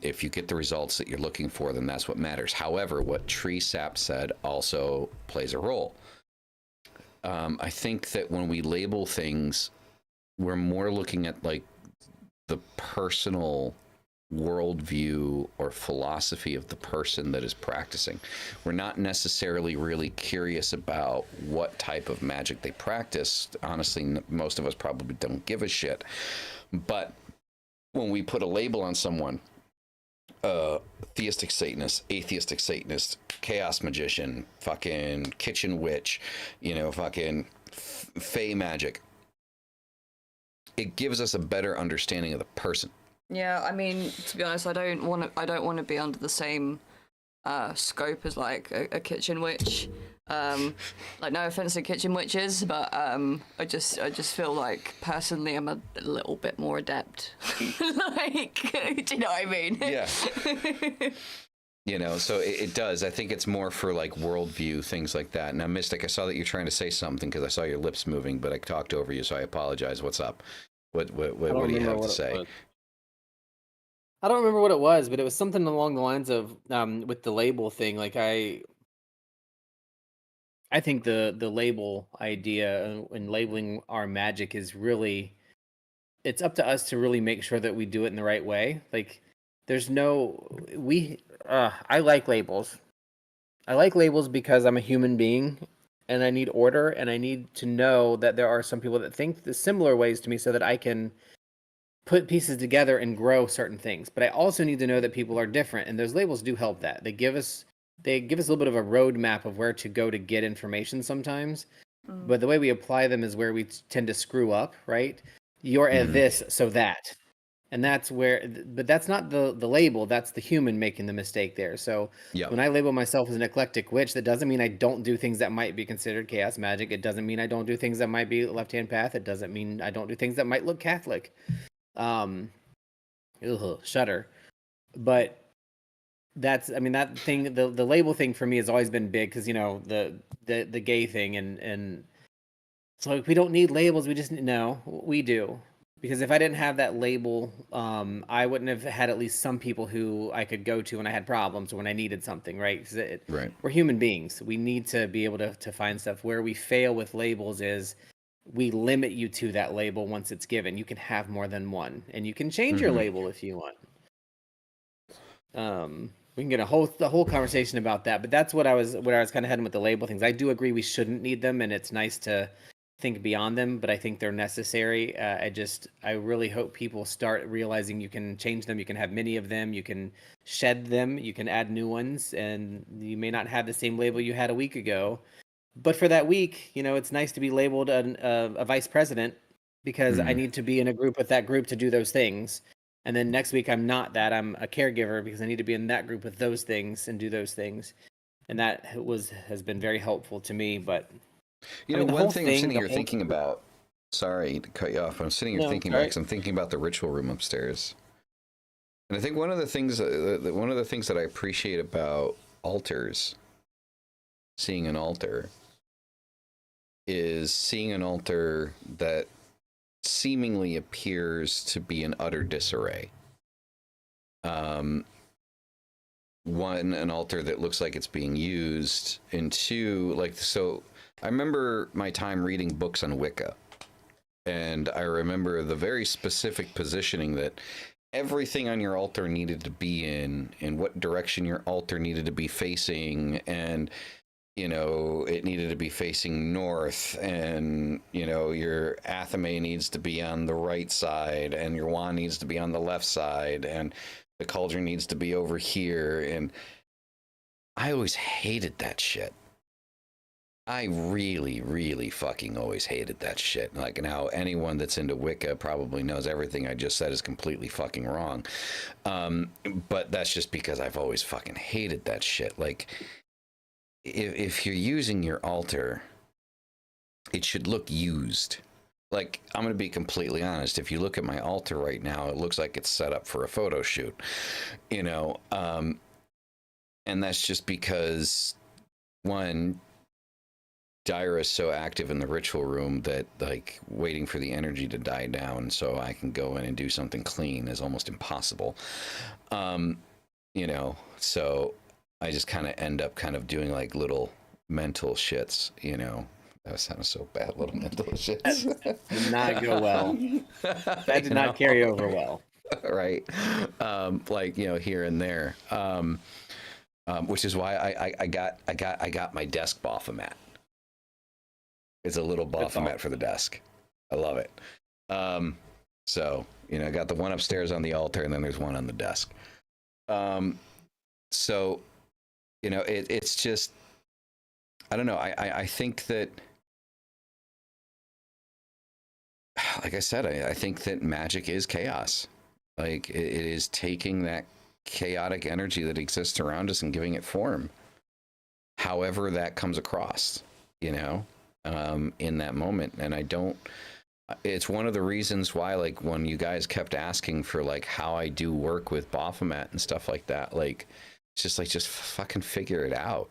If you get the results that you're looking for, then that's what matters. However, what Tree Sap said also plays a role. I think that when we label things, we're more looking at like the personal worldview or philosophy of the person that is practicing. We're not necessarily really curious about what type of magic they practice. Honestly, most of us probably don't give a shit. But when we put a label on someone, theistic Satanist, atheistic Satanist, chaos magician, fucking kitchen witch, you know, fucking fey magic, it gives us a better understanding of the person. Yeah, I mean, to be honest, I don't want to be under the same scope as like a kitchen witch. Like, no offense to kitchen witches, but I just feel like personally I'm a little bit more adept. Like, do you know what I mean? Yeah. You know, so it does. I think it's more for like worldview, things like that. Now, Mystic, I saw that you're trying to say something because I saw your lips moving, but I talked over you, so I apologize. What's up? What do you have to say? I don't remember what it was, but it was something along the lines of with the label thing. Like I think the label idea and labeling our magic is really, it's up to us to really make sure that we do it in the right way. Like there's no I like labels. I like labels because I'm a human being and I need order, and I need to know that there are some people that think the similar ways to me so that I can put pieces together and grow certain things. But I also need to know that people are different, and those labels do help that. They give us a little bit of a roadmap of where to go to get information sometimes. But the way we apply them is where we tend to screw up, right? You're at this, so that. And that's where, but that's not the label, that's the human making the mistake there. So when I label myself as an eclectic witch, that doesn't mean I don't do things that might be considered chaos magic. It doesn't mean I don't do things that might be left-hand path. It doesn't mean I don't do things that might look Catholic. Shudder. But that's, I mean, that thing, the label thing for me has always been big, because, you know, the gay thing, and so like, we don't need labels, we just, no, we do. Because if I didn't have that label, I wouldn't have had at least some people who I could go to when I had problems or when I needed something, right? Right. We're human beings. We need to be able to find stuff. Where we fail with labels is we limit you to that label once it's given. You can have more than one, and you can change your label if you want. We can get the whole conversation about that, but that's what I was kind of heading with the label things. I do agree we shouldn't need them, and it's nice to think beyond them, but I think they're necessary. I really hope people start realizing you can change them. You can have many of them. You can shed them. You can add new ones, and you may not have the same label you had a week ago. But for that week, it's nice to be labeled a vice president because I need to be in a group with that group to do those things. And then next week, I'm not that. I'm a caregiver because I need to be in that group with those things and do those things. And that has been very helpful to me. But one thing I'm sitting here thinking about. Sorry to cut you off. I'm sitting here thinking about because I'm thinking about the ritual room upstairs. And I think one of the things that I appreciate about altars, seeing an altar, is seeing an altar that seemingly appears to be in utter disarray. One, an altar that looks like it's being used, and two, I remember my time reading books on Wicca, and I remember the very specific positioning that everything on your altar needed to be in what direction your altar needed to be facing, and it needed to be facing north, and your athame needs to be on the right side, and your wand needs to be on the left side, and the cauldron needs to be over here. And I always hated that shit. I really, really fucking always hated that shit. Like, now anyone that's into Wicca probably knows everything I just said is completely fucking wrong. But that's just because I've always fucking hated that shit. Like, if you're using your altar, it should look used. Like, I'm going to be completely honest. If you look at my altar right now, it looks like it's set up for a photo shoot, and that's just because, one, Dyra is so active in the ritual room that, like, waiting for the energy to die down so I can go in and do something clean is almost impossible. So I just kind of end up kind of doing like little mental shits, That sounds so bad, little mental shits. Did not go well. That did not carry over well. Right. Here and there. Which is why I got my desk Baphomet. It's a little Baphomet for the desk. I love it. So, I got the one upstairs on the altar, and then there's one on the desk. So, it's just, I don't know. I think that, like I said, I think that magic is chaos. Like, it is taking that chaotic energy that exists around us and giving it form, however that comes across, in that moment. And it's one of the reasons why, like, when you guys kept asking for, like, how I do work with Baphomet and stuff like that, like, it's just like, just fucking figure it out,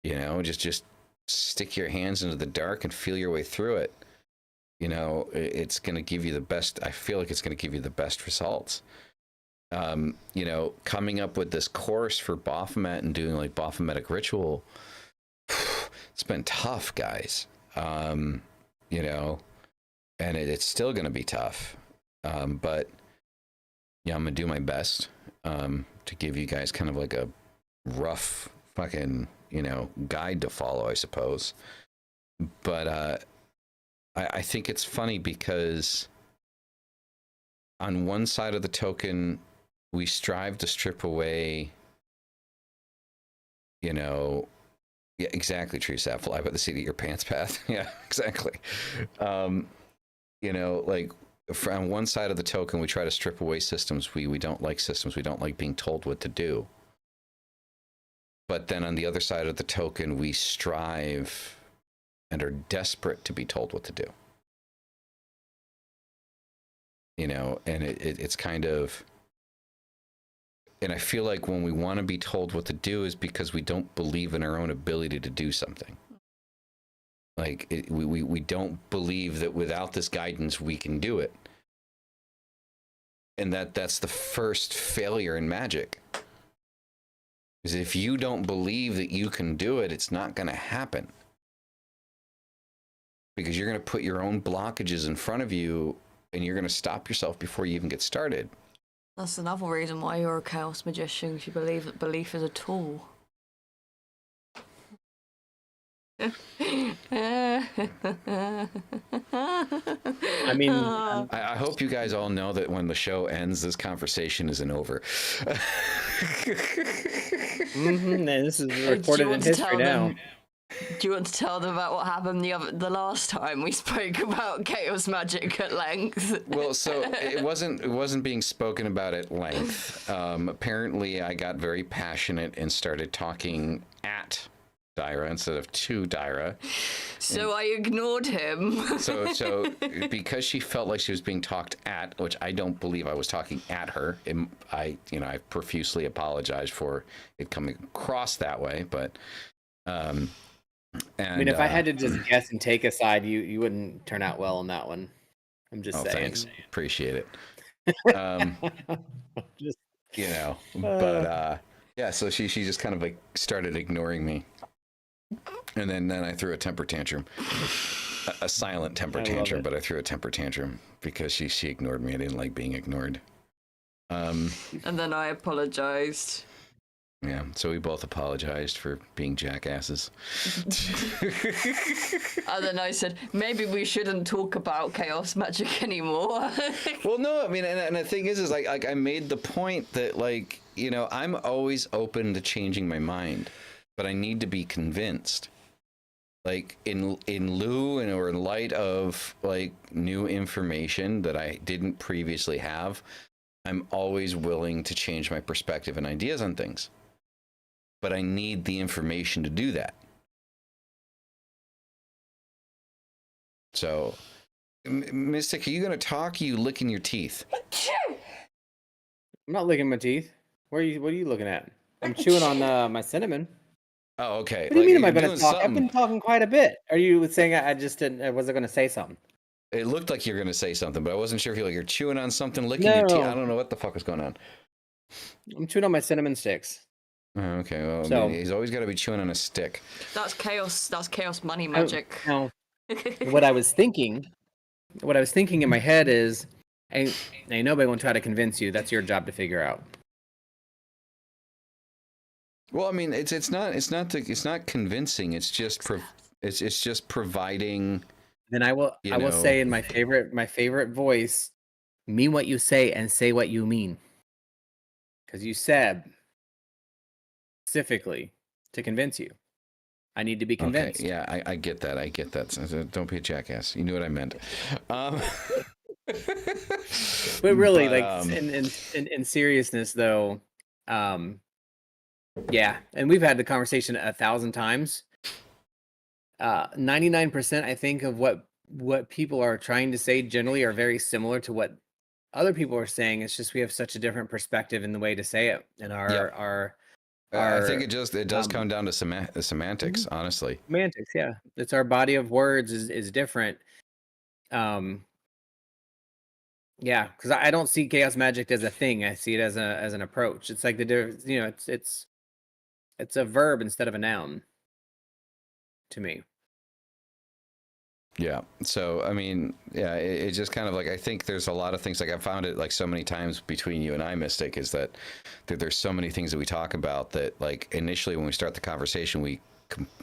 just stick your hands into the dark and feel your way through it. It's going to give you the best. I feel like it's going to give you the best results. Coming up with this course for Baphomet and doing like Baphometic ritual, it's been tough, guys. And it's still going to be tough. But yeah, I'm going to do my best to give you guys kind of like a rough fucking, guide to follow, I suppose. But I think it's funny because on one side of the token, we strive to strip away, yeah, exactly, Tree Sap, fly by the seat of your pants path. Yeah, exactly. Like, on one side of the token, we try to strip away systems. We don't like systems. We don't like being told what to do. But then on the other side of the token, we strive and are desperate to be told what to do. And it's kind of, and I feel like when we want to be told what to do is because we don't believe in our own ability to do something. Like, we don't believe that without this guidance, we can do it. And that's the first failure in magic. Is if you don't believe that you can do it, it's not going to happen. Because you're going to put your own blockages in front of you, and you're going to stop yourself before you even get started. That's another reason why you're a chaos magician, because you believe that belief is a tool. I mean, I hope you guys all know that when the show ends, this conversation isn't over. and this is Do you recorded in want to history tell now. them? Do you want to tell them about what happened the last time we spoke about chaos magic at length? Well, so it wasn't being spoken about at length. Apparently, I got very passionate and started talking at Dyra instead of to Dyra. So I ignored him. So because she felt like she was being talked at, which I don't believe I was talking at her. I profusely apologize for it coming across that way, but. I mean, if I had to just guess and take a side, you wouldn't turn out well on that one. I'm just saying. Thanks. Appreciate it. Just, But yeah, so she just kind of like started ignoring me. And then I threw a temper tantrum. A silent temper tantrum, but I threw a temper tantrum because she ignored me. I didn't like being ignored. And then I apologized. Yeah, so we both apologized for being jackasses. And then I said, maybe we shouldn't talk about chaos magic anymore. Well, no, I mean, and the thing is like I made the point that, like, I'm always open to changing my mind, but I need to be convinced. Like, in lieu or in light of, like, new information that I didn't previously have, I'm always willing to change my perspective and ideas on things. But I need the information to do that. So, Mystic, are you going to talk? Or are you licking your teeth? I'm not licking my teeth. What are you looking at? I'm chewing on my cinnamon. Oh, okay. What do you mean am I going to talk? I've been talking quite a bit. Are you saying I wasn't going to say something? It looked like you were going to say something, but I wasn't sure if you're chewing on something, licking your teeth. I don't know what the fuck is going on. I'm chewing on my cinnamon sticks. Oh, okay, well, I mean, he's always got to be chewing on a stick. That's chaos money magic. Now, what I was thinking in my head is, ain't nobody gonna try to convince you. That's your job to figure out. Well, I mean, it's not convincing. It's just providing. Then I will say in my favorite voice, mean what you say and say what you mean. Because you said specifically to convince you. I need to be convinced. Okay, yeah, I get that. So don't be a jackass. You knew what I meant. But really, in seriousness, though, yeah, and we've had the conversation 1,000 times. 99%, I think, of what people are trying to say generally are very similar to what other people are saying. It's just we have such a different perspective in the way to say it, and I think it does come down to semantics, honestly. Semantics, yeah. It's our body of words is different. Yeah, because I don't see chaos magic as a thing. I see it as an approach. It's like it's a verb instead of a noun to me. Yeah. So, I mean, yeah, it's just kind of like, I think there's a lot of things, like I've found it like so many times between you and I, Mystic, is that there's so many things that we talk about that, like, initially when we start the conversation, we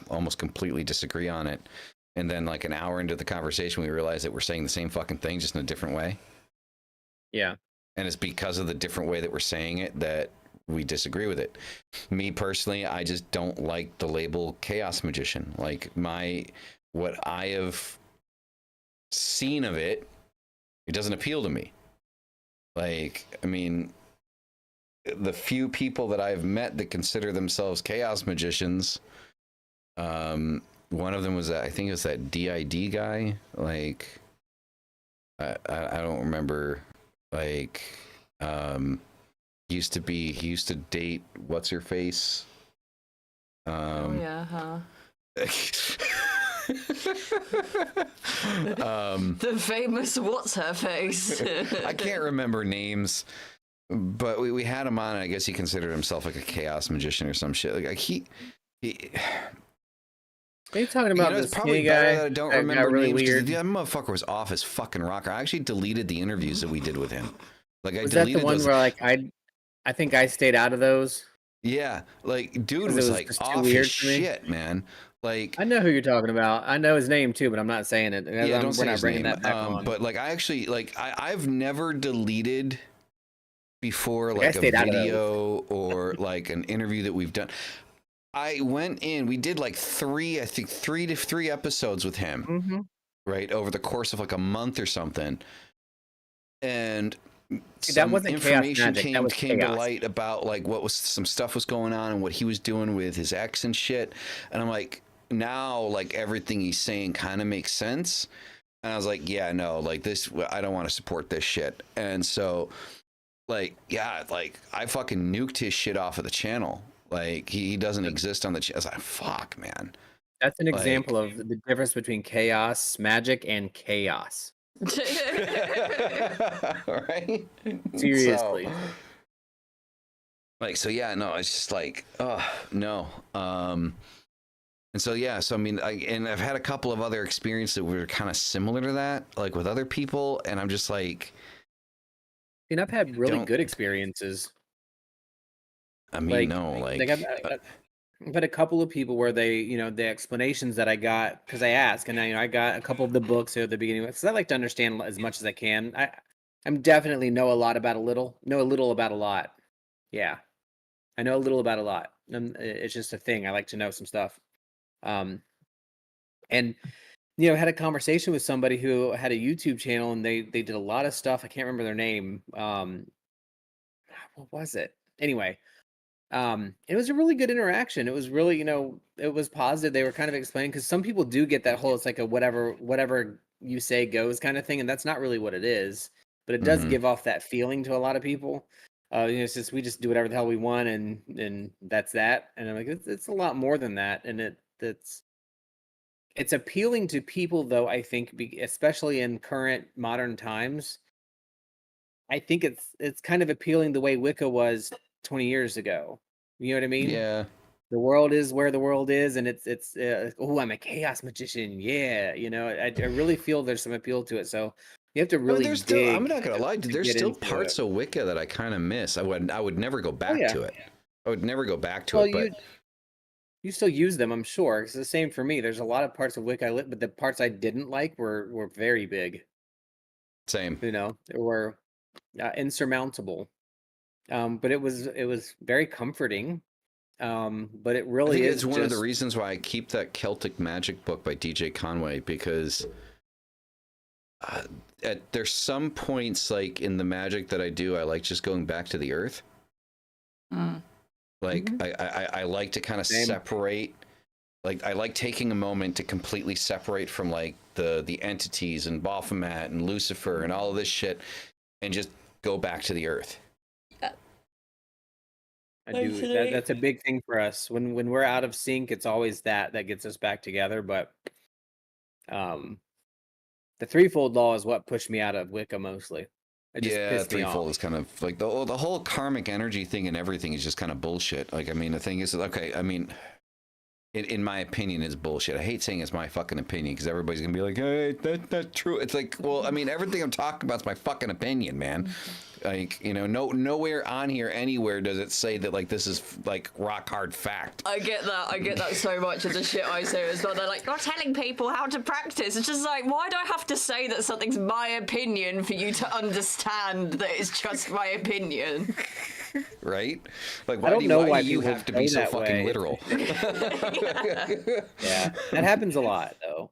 almost completely disagree on it. And then like an hour into the conversation, we realize that we're saying the same fucking thing, just in a different way. Yeah. And it's because of the different way that we're saying it that we disagree with it. Me personally, I just don't like the label chaos magician. Like what I have seen of it doesn't appeal to me. Like, I mean, the few people that I've met that consider themselves chaos magicians, one of them was I think it was that DID guy. Like, I don't remember. Like, he used to date what's her face. Oh yeah, huh? The famous what's her face. I can't remember names, but we had him on, and I guess he considered himself like a chaos magician or some shit. Like he Are you talking about it's this probably guy better that I don't remember really names. weird? That motherfucker was off his fucking rocker. I actually deleted the interviews that we did with him. Like, I Was that deleted the one those. where like I think I stayed out of those? Yeah, like dude 'Cause it was was like just too off weird his for me? shit, man. Like, I know who you're talking about. I know his name too, but I'm not saying it. yeah, don't say We're not his bringing name. that back on. But like, I actually like I've never deleted before Like, I like a stayed out of those. video or like an interview that we've done. I went in. We did like three episodes with him, Mm-hmm. right, over the course of like a month or something, and See, that some wasn't chaos information magic. That was came to chaos. light about like some stuff was going on and what he was doing with his ex and shit. And I'm like, now like everything he's saying kind of makes sense. And I was like, yeah, no, like this, I don't want to support this shit. And so, like, yeah, like I fucking nuked his shit off of the channel. Like he doesn't exist on the channel. I was like, fuck, man. That's an Like, example of the difference between chaos magic and chaos. right? Seriously. So yeah, no, it's just like, oh no. And so yeah, so I mean, I've had a couple of other experiences that were kind of similar to that, like with other people, and I'm just like, And I've had really Don't- good experiences. I mean, Like, no, like, I've had a couple of people where they, the explanations that I got, because I asked, and I got a couple of the books at the beginning, because I like to understand as much as I can. I'm definitely know a little about a lot. Yeah, I know a little about a lot. It's just a thing. I like to know some stuff. And I had a conversation with somebody who had a YouTube channel, and they did a lot of stuff. I can't remember their name. What was it? Anyway. It was a really good interaction. It was really, it was positive. They were kind of explaining, because some people do get that whole, it's like a whatever you say goes kind of thing, and that's not really what it is, but it does Mhm. give off that feeling to a lot of people. It's just, we just do whatever the hell we want, and that's that. And I'm like, it's a lot more than that, and it's appealing to people, though. I think, especially in current modern times, I think it's kind of appealing the way Wicca was 20 years ago. You know what I mean? yeah. The world is where the world is, and it's oh, I'm a chaos magician. Yeah, I really feel there's some appeal to it. So you have to I mean, really there's still, I'm dig not gonna lie, dude, to there's get still into parts it. of Wicca that I kind of miss. I would never go back yeah. to it. I would never go back to Well, it, but you still use them, I'm sure. It's the same for me. There's a lot of parts of Wicca I lit, but the parts I didn't like were very big. same. They were insurmountable. But it was very comforting. But it I really think is it's one of the just reasons why I keep that Celtic Magic book by DJ Conway, because there's some points like in the magic that I do, I like just going back to the earth. Like I like to kind of Same. separate. Like I like taking a moment to completely separate from like the entities and Baphomet and Lucifer and all of this shit, and just go back to the earth. I do. That's a big thing for us. When we're out of sync, it's always that gets us back together. But the threefold law is what pushed me out of Wicca mostly. It just Yeah, pissed me threefold off. is kind of like the whole karmic energy thing and everything is just kind of bullshit. Like, I mean, the thing is, okay, I mean, in my opinion, is bullshit. I hate saying it's my fucking opinion, because everybody's gonna be like, hey, that's true. It's like, well, I mean, everything I'm talking about is my fucking opinion, man. Like, nowhere on here anywhere does it say that like this is like rock hard fact. I get that so much of the shit I say as well. They're like, you're telling people how to practice. It's just like, why do I have to say that something's my opinion for you to understand that it's just my opinion? Right? Like, I don't know why do you people have to be say so that fucking way. literal? Yeah, that happens a lot though.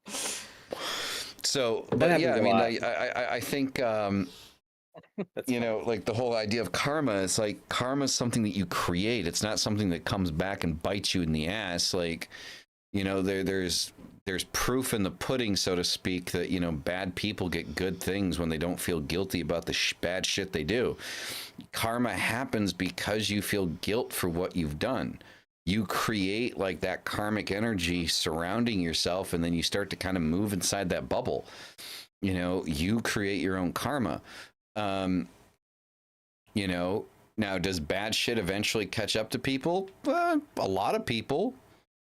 So, That but happens yeah, I a mean, lot. I think like the whole idea of karma, it's like karma is something that you create. It's not something that comes back and bites you in the ass. Like, there's proof in the pudding, so to speak, that bad people get good things when they don't feel guilty about the bad shit they do. Karma happens because you feel guilt for what you've done. You create like that karmic energy surrounding yourself, and then you start to kind of move inside that bubble. You create your own karma. Now, does bad shit eventually catch up to people? A lot of people.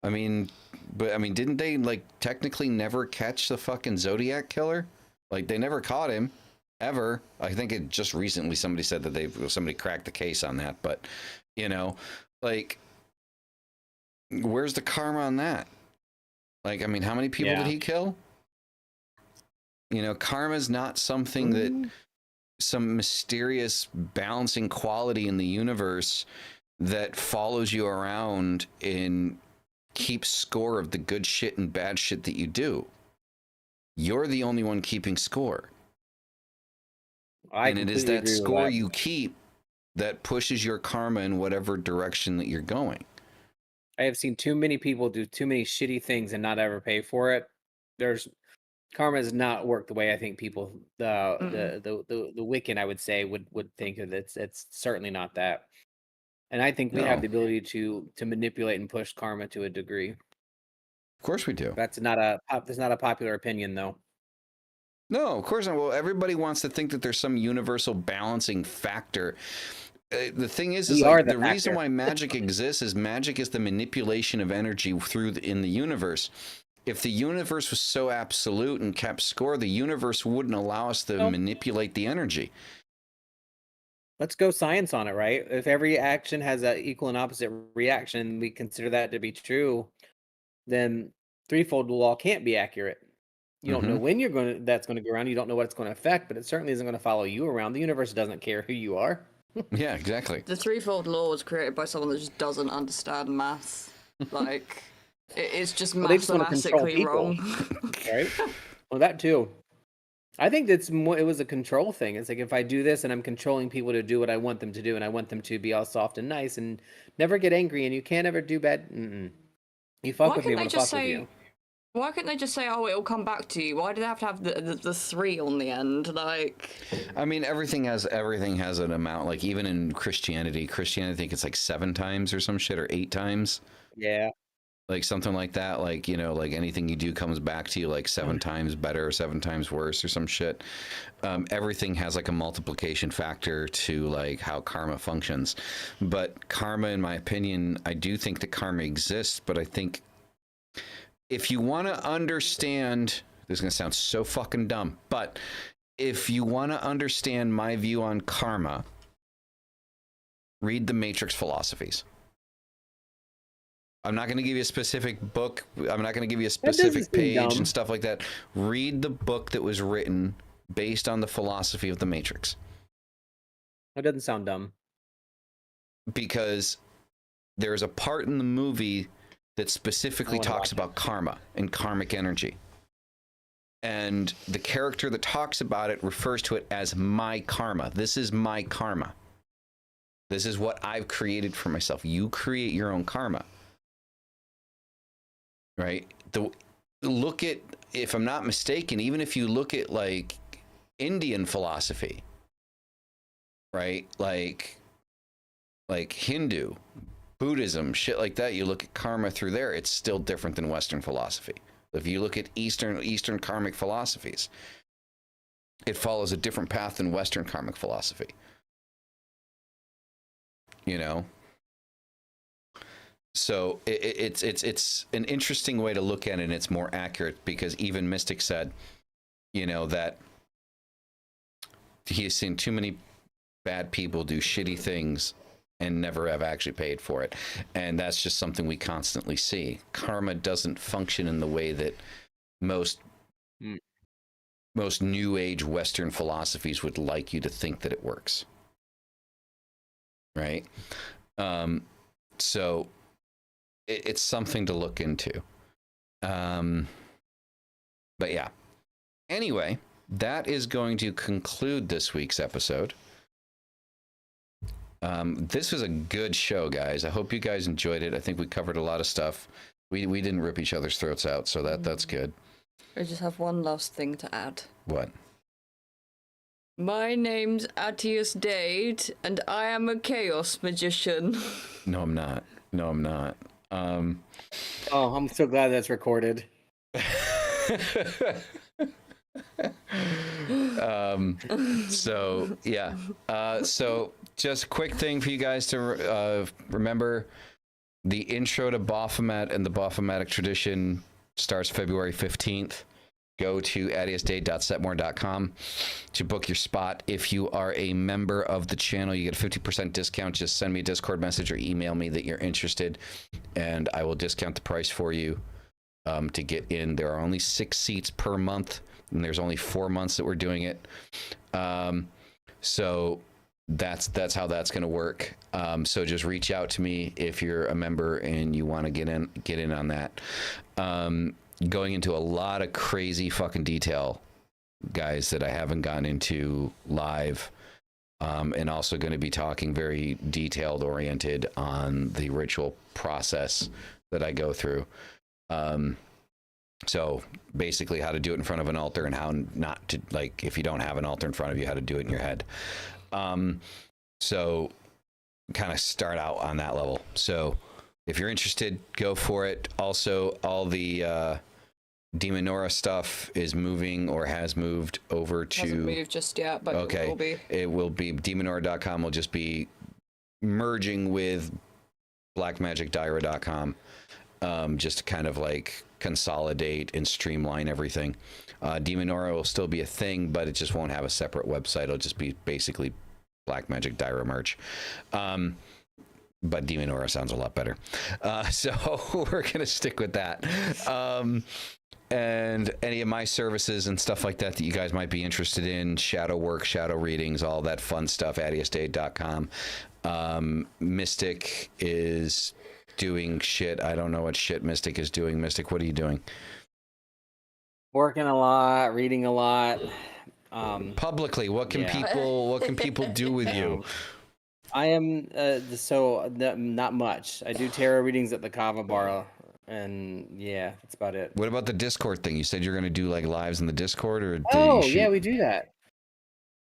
Didn't they like technically never catch the fucking Zodiac killer? Like, they never caught him ever. I think it just recently somebody said that somebody cracked the case on that, but like, where's the karma on that? Like, I mean, how many people did he kill? You know, karma's not something that some mysterious balancing quality in the universe that follows you around and keeps score of the good shit and bad shit that you do. You're the only one keeping score. And it is that score you keep that pushes your karma in whatever direction that you're going. I have seen too many people do too many shitty things and not ever pay for it. Karma has not worked the way I think people the Wiccan, I would say, would think of it. It's certainly not that. And I think we have the ability to manipulate and push karma to a degree. Of course we do. That's not a popular opinion, though. No, of course not. Well, everybody wants to think that there's some universal balancing factor. The thing is like, the reason why magic exists is magic is the manipulation of energy in the universe. If the universe was so absolute and kept score, the universe wouldn't allow us to manipulate the energy. Let's go science on it, right? If every action has an equal and opposite reaction, we consider that to be true, then threefold law can't be accurate. You don't know when that's going to go around. You don't know what it's going to affect, but it certainly isn't going to follow you around. The universe doesn't care who you are. Yeah, exactly. The threefold law was created by someone that just doesn't understand math. Like, it's just mathematically wrong. Right? Well, that too. I think it was a control thing. It's like, if I do this and I'm controlling people to do what I want them to do, and I want them to be all soft and nice and never get angry, and you can't ever do bad. You fuck with me, I want to fuck with you. Why couldn't they just say, "Oh, it'll come back to you"? Why do they have to have the 3 on the end? Like, I mean, everything has an amount. Like, even in Christianity, I think it's like 7 times or some shit, or 8 times. Yeah. Like something like that. Like, you know, like anything you do comes back to you like 7 times better or 7 times worse or some shit. Everything has like a multiplication factor to like how karma functions. But karma, in my opinion, I do think that karma exists, but I think if you want to understand, this is going to sound so fucking dumb, but if you want to understand my view on karma, read the Matrix philosophies. I'm not going to give you a specific book. I'm not going to give you a specific page and stuff like that. Read the book that was written based on the philosophy of the Matrix. That doesn't sound dumb. Because there's a part in the movie that specifically talks about karma and karmic energy. And the character that talks about it refers to it as my karma. This is my karma. This is what I've created for myself. You create your own karma. Right? Look at, if I'm not mistaken, even if you look at like Indian philosophy, right? Like Hindu, Buddhism, shit like that, you look at karma through there, it's still different than Western philosophy. If you look at Eastern karmic philosophies, it follows a different path than Western karmic philosophy. You know? So it's an interesting way to look at it, and it's more accurate because even Mystic said, you know, that he has seen too many bad people do shitty things and never have actually paid for it. And that's just something we constantly see. Karma doesn't function in the way that most new age Western philosophies would like you to think that it works. Right? So it's something to look into. But yeah. Anyway, that is going to conclude this week's episode. This was a good show, guys. I hope you guys enjoyed it. I think we covered a lot of stuff. We didn't rip each other's throats out, so that's good. I just have one last thing to add. What? My name's Attius Dade, and I am a chaos magician. No, I'm not. Oh, I'm so glad that's recorded. So yeah. So just a quick thing for you guys to remember: the intro to Baphomet and the Baphometic tradition starts February 15th. Go to attiusdade.setmore.com to book your spot. If you are a member of the channel, you get a 50% discount. Just send me a Discord message or email me that you're interested, and I will discount the price for you. to get in. There are only 6 seats per month, and there's only 4 months that we're doing it. So that's how that's going to work. So just reach out to me if you're a member and you want to get in on that. Going into a lot of crazy fucking detail, guys, that I haven't gotten into live. And also going to be talking very detailed oriented on the ritual process that I go through. So basically how to do it in front of an altar and how not to, like, if you don't have an altar in front of you, how to do it in your head. So kind of start out on that level. So if you're interested, go for it. Also, all the Demonora stuff is moving or has moved over to... Hasn't moved just yet, but okay. It will be. It will be, Demonora.com will just be merging with blackmagicdiary.com, just to kind of like consolidate and streamline everything. Demonora will still be a thing, but it just won't have a separate website. It'll just be basically Black Magic Diary merch. But Demonora sounds a lot better. So we're going to stick with that. And any of my services and stuff like that that you guys might be interested in, shadow work, shadow readings, all that fun stuff, addiusdate.com. Mystic is doing shit. I don't know what shit Mystic is doing. Mystic, what are you doing? Working a lot, reading a lot. Publicly, what can people do with you? I am not much. I do tarot readings at the Kava Bar, and yeah, that's about it. What about the Discord thing? You said you're going to do like lives in the Discord, or yeah, we do that.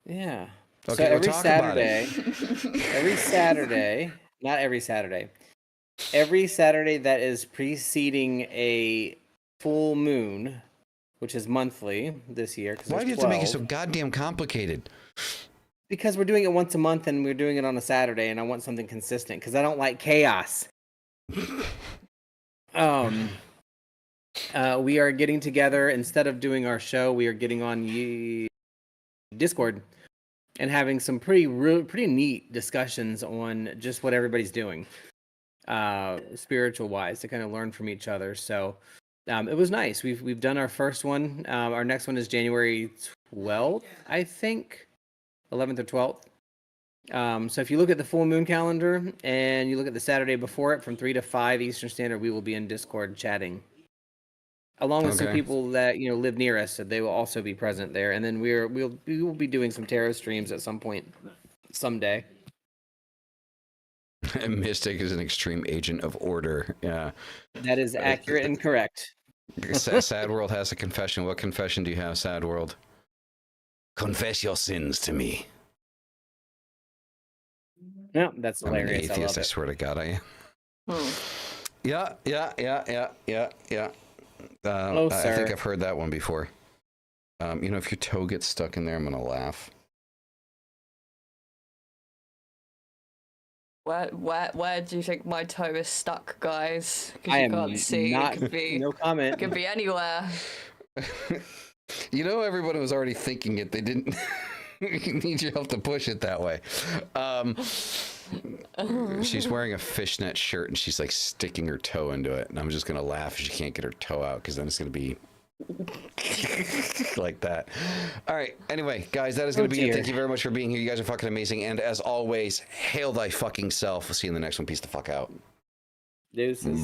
Yeah. Okay, so every Saturday, not every Saturday, every Saturday that is preceding a full moon, which is monthly this year. Why do you have to make it so goddamn complicated? Because we're doing it once a month and we're doing it on a Saturday, and I want something consistent because I don't like chaos. We are getting together instead of doing our show. We are getting on Discord and having some pretty neat discussions on just what everybody's doing, spiritual wise, to kind of learn from each other. So it was nice. We've done our first one. Our next one is January 12th, I think, 11th or 12th. So if you look at the full moon calendar and you look at the Saturday before it from 3 to 5 Eastern Standard, we will be in Discord chatting, along with some people that live near us, so they will also be present there. And then we will be doing some tarot streams at some point someday. Mystic is an extreme agent of order. Yeah, that is accurate and correct. Sad World has a confession. What confession do you have, Sad World? Confess your sins to me. No, that's hilarious. I'm an atheist, I swear to God, I am. Yeah. Hello, I sir. think I've heard that one before. If your toe gets stuck in there, I'm gonna laugh. Where do you think my toe is stuck, guys? I you am can't see. not. It could be, no comment. It could be anywhere. Everyone was already thinking it. They didn't need your help to push it that way. She's wearing a fishnet shirt and she's like sticking her toe into it, and I'm just gonna laugh if she can't get her toe out, because then it's gonna be like that. All right. Anyway, guys, that is gonna be it. Thank you very much for being here. You guys are fucking amazing, and as always, hail thy fucking self. We'll see you in the next one. Peace the fuck out. Deuces.